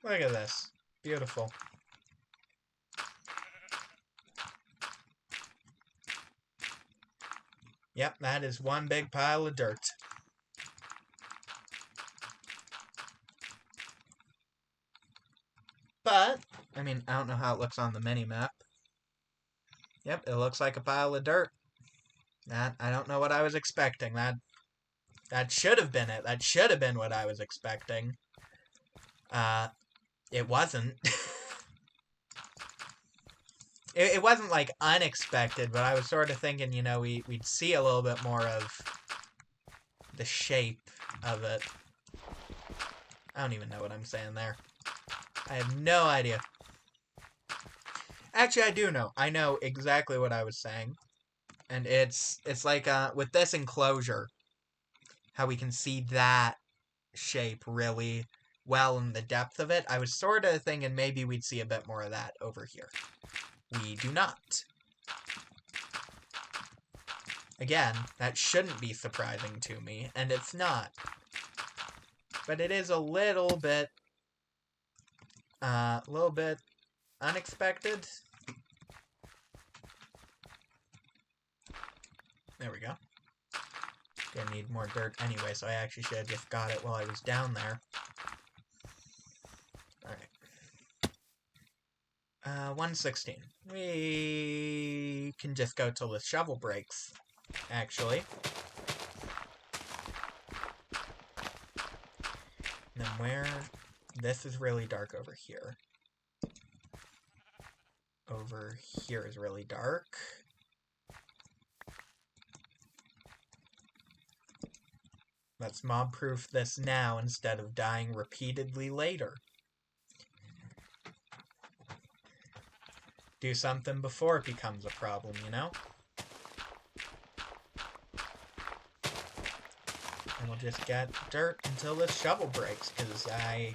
Look at this. Beautiful. Yep, that is one big pile of dirt. But, I mean, I don't know how it looks on the mini-map. Yep, it looks like a pile of dirt. I don't know what I was expecting. That should have been it. That should have been what I was expecting. It wasn't. It wasn't, like, unexpected, but I was sort of thinking, you know, we'd see a little bit more of the shape of it. I don't even know what I'm saying there. I have no idea. Actually, I do know. I know exactly what I was saying. And it's like, with this enclosure, how we can see that shape really well in the depth of it. I was sort of thinking maybe we'd see a bit more of that over here. We do not. Again, that shouldn't be surprising to me, and it's not. But it is a little bit unexpected. There we go. Gonna need more dirt anyway, so I actually should have just got it while I was down there. Alright. 116. We can just go till the shovel breaks, actually. And then where... This is really dark over here. Over here is really dark. Let's mob-proof this now instead of dying repeatedly later. Do something before it becomes a problem, you know? And we'll just get dirt until this shovel breaks, because I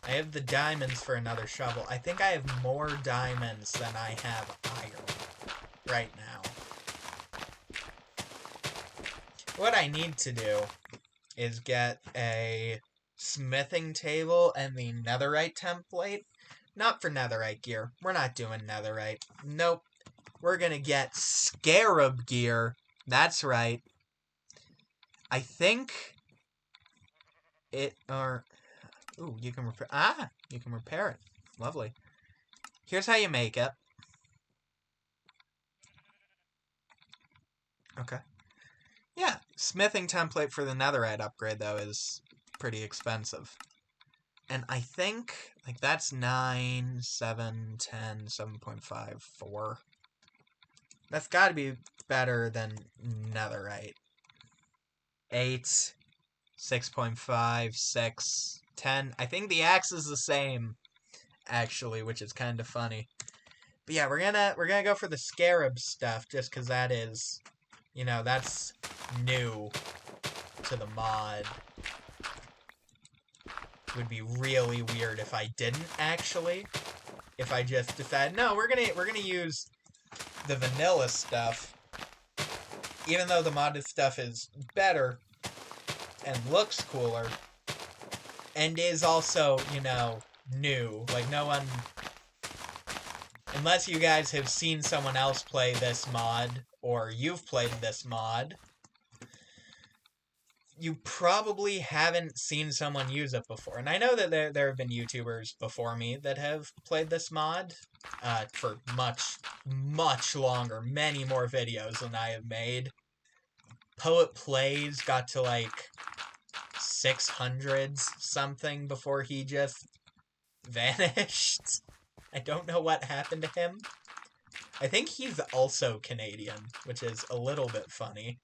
have the diamonds for another shovel. I think I have more diamonds than I have iron right now. What I need to do is get a smithing table and the netherite template. Not for netherite gear. We're not doing netherite. Nope. We're gonna get scarab gear. That's right. I think it or... Ooh, you can repair... Ah! You can repair it. Lovely. Here's how you make it. Okay. Yeah, smithing template for the netherite upgrade, though, is pretty expensive. And I think, like, that's 9, 7, 10, 7.5, 4. That's gotta be better than netherite. 8, 6.5, 6, 10. I think the axe is the same, actually, which is kind of funny. But yeah, we're gonna go for the scarab stuff, just because that is, you know, that's new to the mod. It would be really weird if I didn't, actually. If I just decided, no, we're gonna use the vanilla stuff. Even though the modded stuff is better and looks cooler, and is also, you know, new. Like, no one... Unless you guys have seen someone else play this mod, or you've played this mod, you probably haven't seen someone use it before. And I know that there have been YouTubers before me that have played this mod for much, much longer, many more videos than I have made. Poet Plays got to like 600s something before he just vanished. I don't know what happened to him. I think he's also Canadian, which is a little bit funny.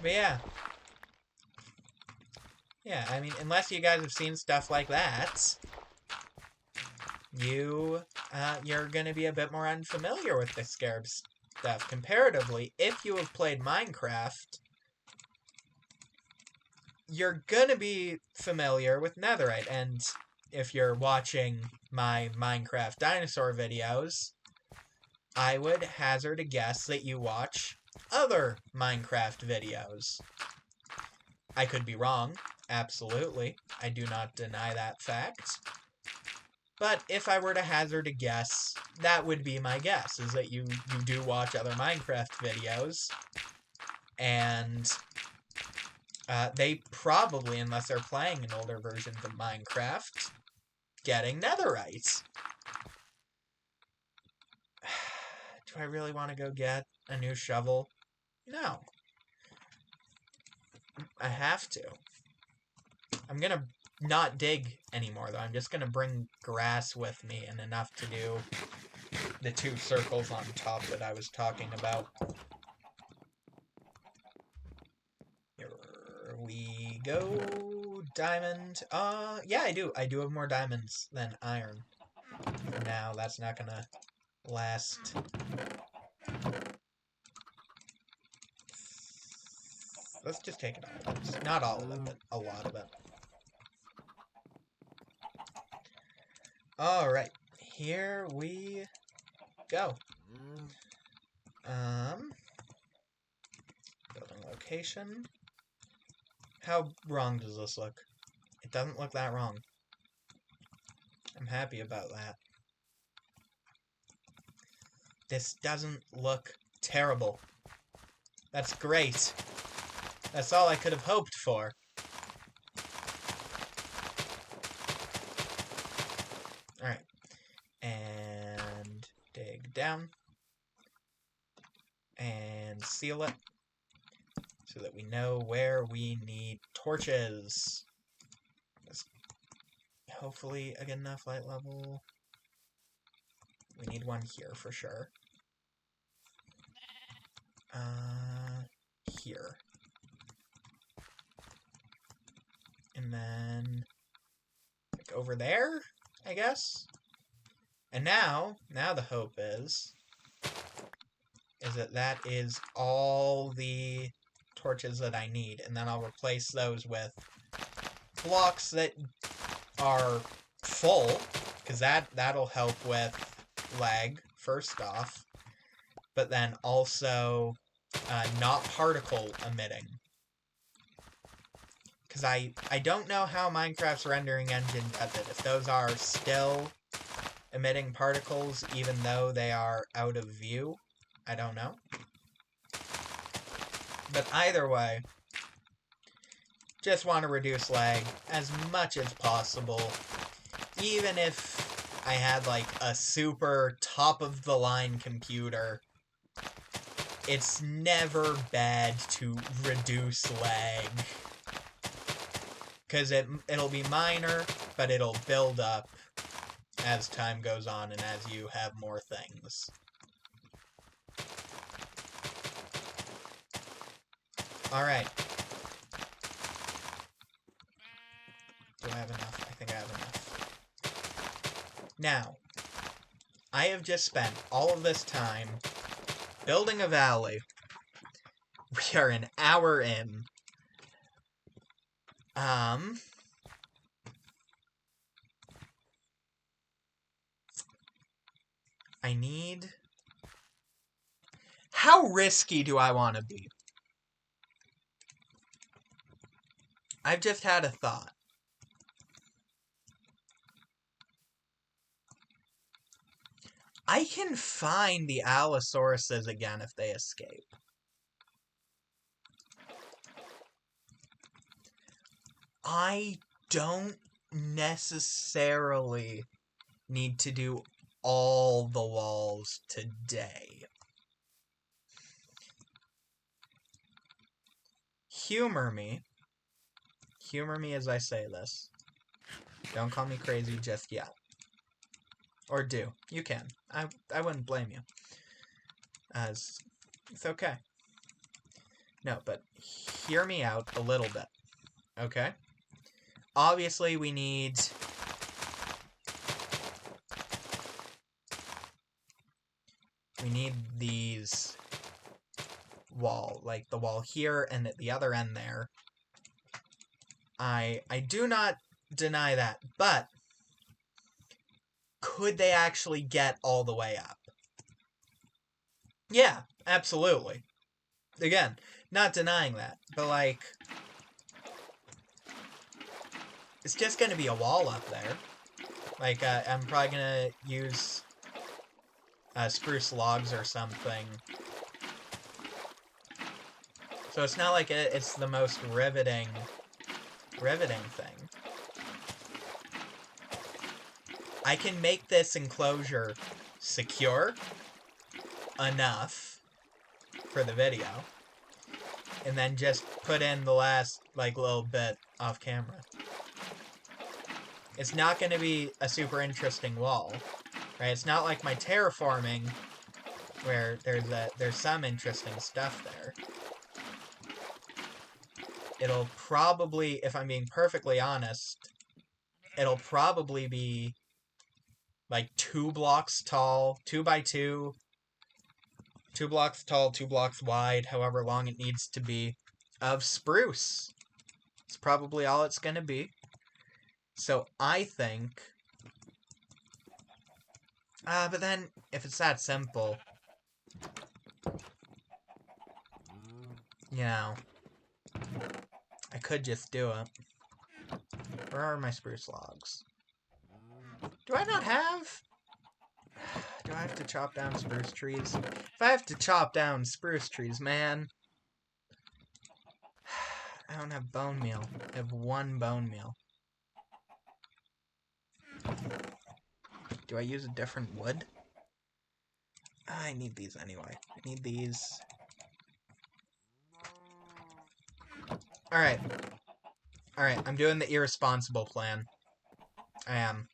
But yeah. Yeah, I mean, unless you guys have seen stuff like that, you're gonna be a bit more unfamiliar with the scarab stuff. Comparatively, if you have played Minecraft, you're gonna be familiar with netherite, and if you're watching my Minecraft dinosaur videos, I would hazard a guess that you watch other Minecraft videos. I could be wrong, absolutely. I do not deny that fact. But if I were to hazard a guess, that would be my guess, is that you do watch other Minecraft videos, and they probably, unless they're playing an older version of Minecraft, getting netherite. Do I really want to go get a new shovel? No. I have to. I'm gonna not dig anymore, though. I'm just gonna bring grass with me and enough to do the 2 circles on top that I was talking about. Here we go. Diamond. Yeah, I do. I do have more diamonds than iron. For now, that's not gonna last. Let's just take it all. Not all of it, but a lot of it. Alright, here we go. Building location. How wrong does this look? It doesn't look that wrong. I'm happy about that. This doesn't look terrible. That's great. That's all I could have hoped for. Alright. And dig down. And seal it. So that we know where we need torches. Hopefully a good enough light level. We need one here for sure. Here. And then like over there, I guess. And now the hope is that is all the torches that I need, and then I'll replace those with blocks that are full, because that'll help with lag first off, but then also not particle emitting. Because I don't know how Minecraft's rendering engine does it. If those are still emitting particles even though they are out of view, I don't know. But either way, just want to reduce lag as much as possible. Even if I had like a super top-of-the-line computer, it's never bad to reduce lag. Because it'll be minor, but it'll build up as time goes on and as you have more things. Alright. Do I have enough? I think I have enough. Now, I have just spent all of this time building a valley. We are an hour in. I need... How risky do I want to be? I've just had a thought. I can find the Allosauruses again if they escape. I don't necessarily need to do all the walls today. Humor me. Humor me as I say this. Don't call me crazy just yet. Or do. You can. I wouldn't blame you. As it's okay. No, but hear me out a little bit. Okay? Obviously, we need... We need these wall. Like, the wall here and at the other end there. I do not deny that, but... Could they actually get all the way up? Yeah, absolutely. Again, not denying that, but like... It's just gonna be a wall up there. Like, I'm probably gonna use spruce logs or something. So it's not like it's the most riveting thing. I can make this enclosure secure enough for the video, and then just put in the last, like, little bit off camera. It's not going to be a super interesting wall, right? It's not like my terraforming, where there's some interesting stuff there. It'll probably, if I'm being perfectly honest, it'll probably be like 2 blocks tall, 2 by 2, 2 blocks tall, 2 blocks wide, however long it needs to be, of spruce. It's probably all it's going to be. So I think... but then, if it's that simple... You know... I could just do it. Where are my spruce logs? Do I not have... Do I have to chop down spruce trees? If I have to chop down spruce trees, man... I don't have bone meal. I have 1 bone meal. Do I use a different wood? I need these anyway. I need these. Alright. Alright, I'm doing the irresponsible plan. I am.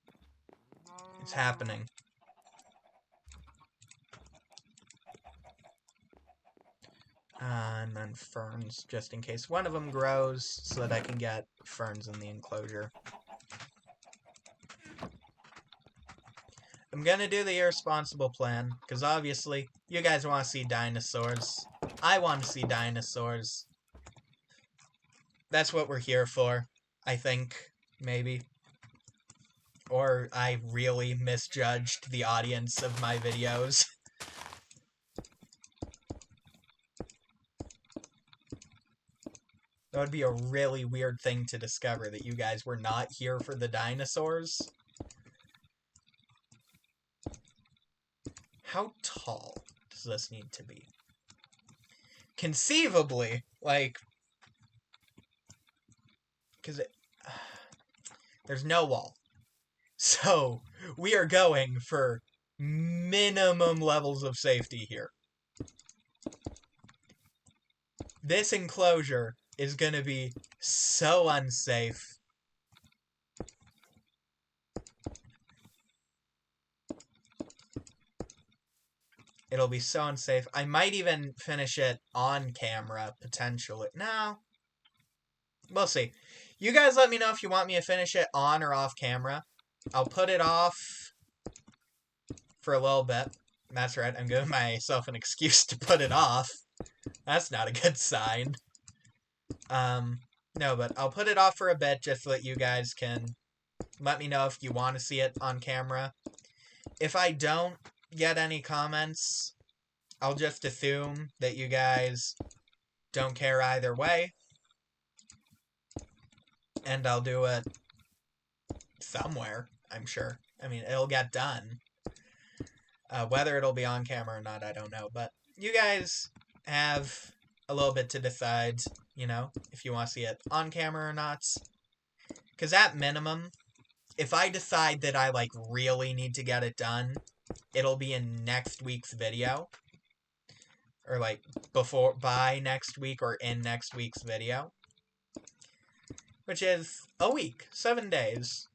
It's happening. And then ferns, just in case one of them grows, so that I can get ferns in the enclosure. I'm gonna do the irresponsible plan, because obviously, you guys want to see dinosaurs. I want to see dinosaurs. That's what we're here for, I think, maybe. Or I really misjudged the audience of my videos. That would be a really weird thing to discover, that you guys were not here for the dinosaurs. How tall does this need to be? Conceivably, like... Because there's no wall. So, we are going for minimum levels of safety here. This enclosure is going to be so unsafe. It'll be so unsafe. I might even finish it on camera, potentially. No. We'll see. You guys let me know if you want me to finish it on or off camera. I'll put it off for a little bit. That's right, I'm giving myself an excuse to put it off. That's not a good sign. No, but I'll put it off for a bit just so that you guys can let me know if you want to see it on camera. If I don't get any comments, I'll just assume that you guys don't care either way. And I'll do it somewhere, I'm sure. I mean, it'll get done. Whether it'll be on camera or not, I don't know. But you guys have a little bit to decide, you know, if you want to see it on camera or not. Because at minimum, if I decide that I, like, really need to get it done, it'll be in next week's video. Or, like, by next week or in next week's video. Which is a week, 7 days.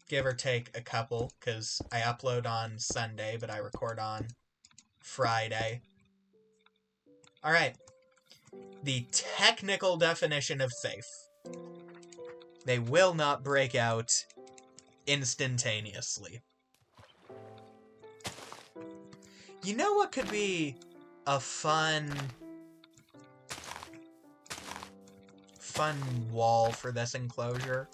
Give or take a couple, because I upload on Sunday, but I record on Friday. Alright. The technical definition of safe. They will not break out instantaneously. You know what could be a fun wall for this enclosure?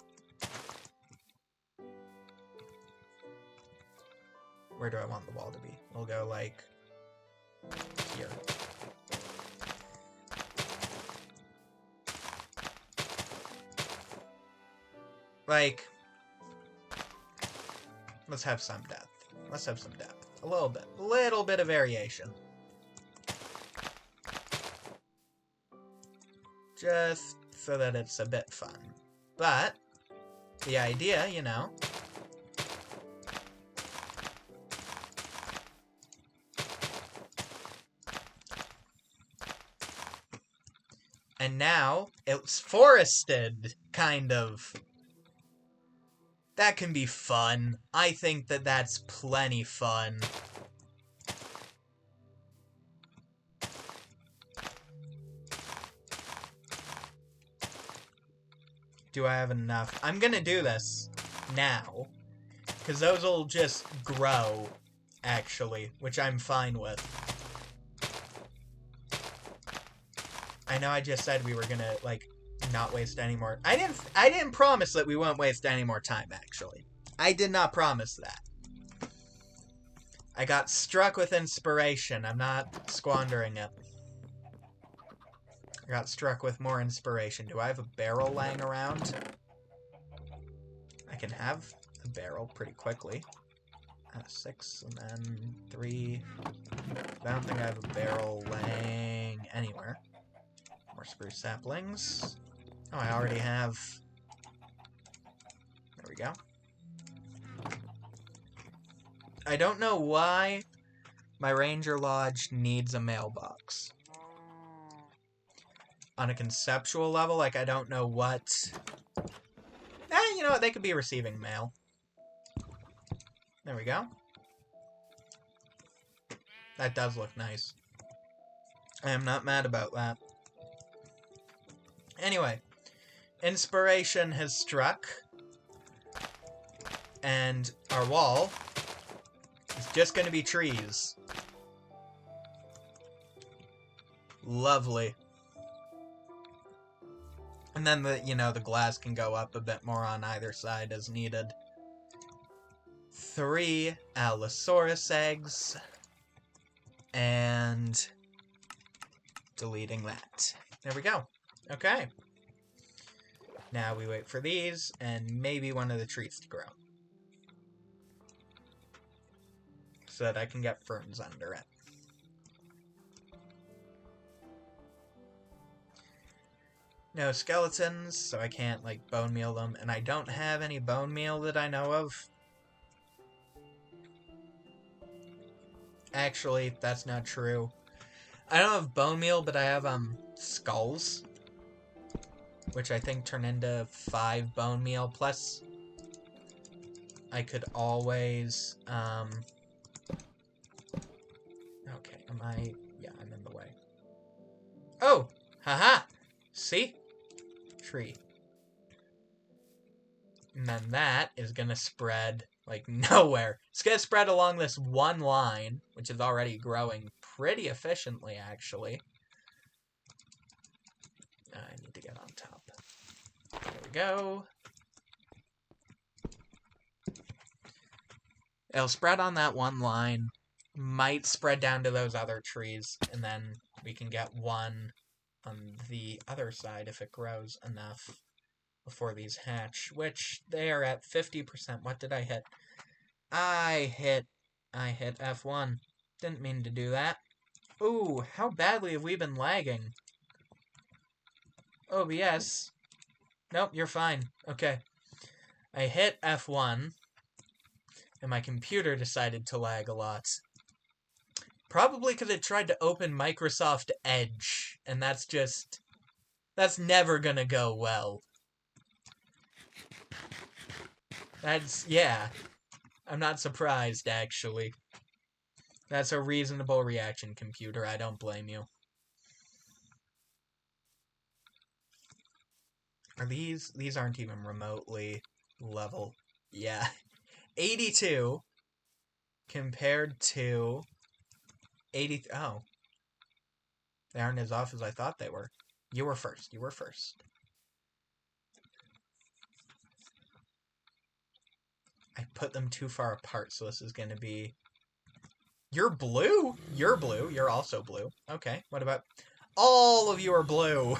Where do I want the wall to be? We'll go, like, here. Like, let's have some depth. Let's have some depth. A little bit of variation. Just so that it's a bit fun. But, the idea, you know... And now, it's forested, kind of. That can be fun. I think that that's plenty fun. Do I have enough? I'm gonna do this now. Because those will just grow, actually, which I'm fine with. I know I just said we were gonna, like, not waste any more... I didn't promise that we won't waste any more time, actually. I did not promise that. I got struck with inspiration. I'm not squandering it. I got struck with more inspiration. Do I have a barrel laying around? I can have a barrel pretty quickly. 6, and then 3. I don't think I have a barrel laying anywhere. More spruce saplings. Oh, I already have... There we go. I don't know why my Ranger Lodge needs a mailbox. On a conceptual level, like, I don't know what... you know what? They could be receiving mail. There we go. That does look nice. I am not mad about that. Anyway, inspiration has struck, and our wall is just going to be trees. Lovely. And then the glass can go up a bit more on either side as needed. 3 Allosaurus eggs, and deleting that. There we go. Okay. Now we wait for these, and maybe one of the trees to grow. So that I can get ferns under it. No skeletons, so I can't, like, bone meal them, and I don't have any bone meal that I know of. Actually, that's not true. I don't have bone meal, but I have, skulls. Which I think turn into 5 bone meal, plus I could always, okay, yeah, I'm in the way. Oh! Haha! See? Tree. And then that is gonna spread, like, nowhere. It's gonna spread along this one line, which is already growing pretty efficiently, actually. I need to get on top. There we go. It'll spread on that one line. Might spread down to those other trees. And then we can get one on the other side if it grows enough before these hatch. Which, they are at 50%. What did I hit? I hit I hit F1. Didn't mean to do that. Ooh, how badly have we been lagging? OBS. Nope, you're fine. Okay. I hit F1, and my computer decided to lag a lot. Probably because it tried to open Microsoft Edge, and that's never gonna go well. Yeah. I'm not surprised, actually. That's a reasonable reaction, computer. I don't blame you. Are these aren't even remotely level. Yeah. 82 compared to 80. Oh. They aren't as off as I thought they were. You were first. You were first. I put them too far apart, so this is going to be... You're blue? You're blue. You're also blue. Okay, what about... All of you are blue.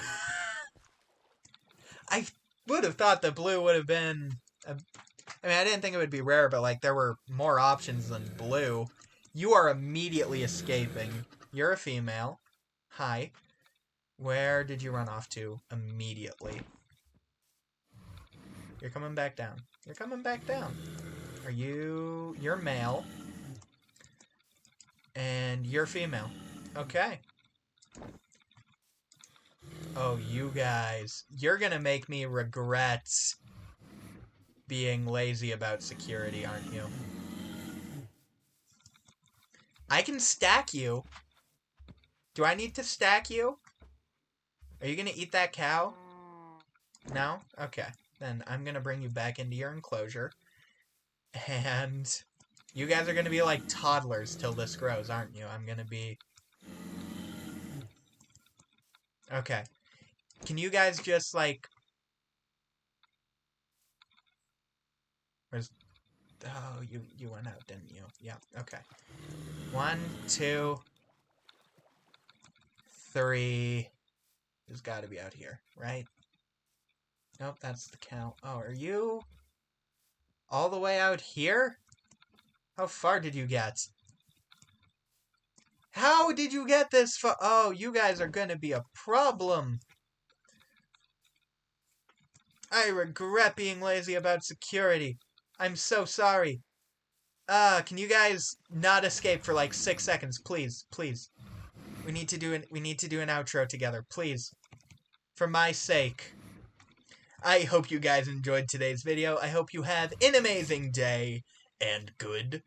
I would have thought that blue would have been... I mean, I didn't think it would be rare, but, like, there were more options than blue. You are immediately escaping. You're a female. Hi. Where did you run off to immediately? You're coming back down. You're coming back down. Are you... You're male. And you're female. Okay. Oh, you guys. You're gonna make me regret being lazy about security, aren't you? I can stack you. Do I need to stack you? Are you gonna eat that cow? No? Okay. Then I'm gonna bring you back into your enclosure. And you guys are gonna be like toddlers till this grows, aren't you? I'm gonna be... Okay. Can you guys just, like... Where's... Oh, you went out, didn't you? Yeah, okay. 1, 2, 3... It's gotta be out here, right? Nope, that's the cow. Oh, are you... all the way out here? How far did you get? How did you get this far? Oh, you guys are gonna be a problem. I regret being lazy about security. I'm so sorry. Can you guys not escape for like 6 seconds, please? Please. We need to do an outro together, please. For my sake. I hope you guys enjoyed today's video. I hope you have an amazing day, and goodbye.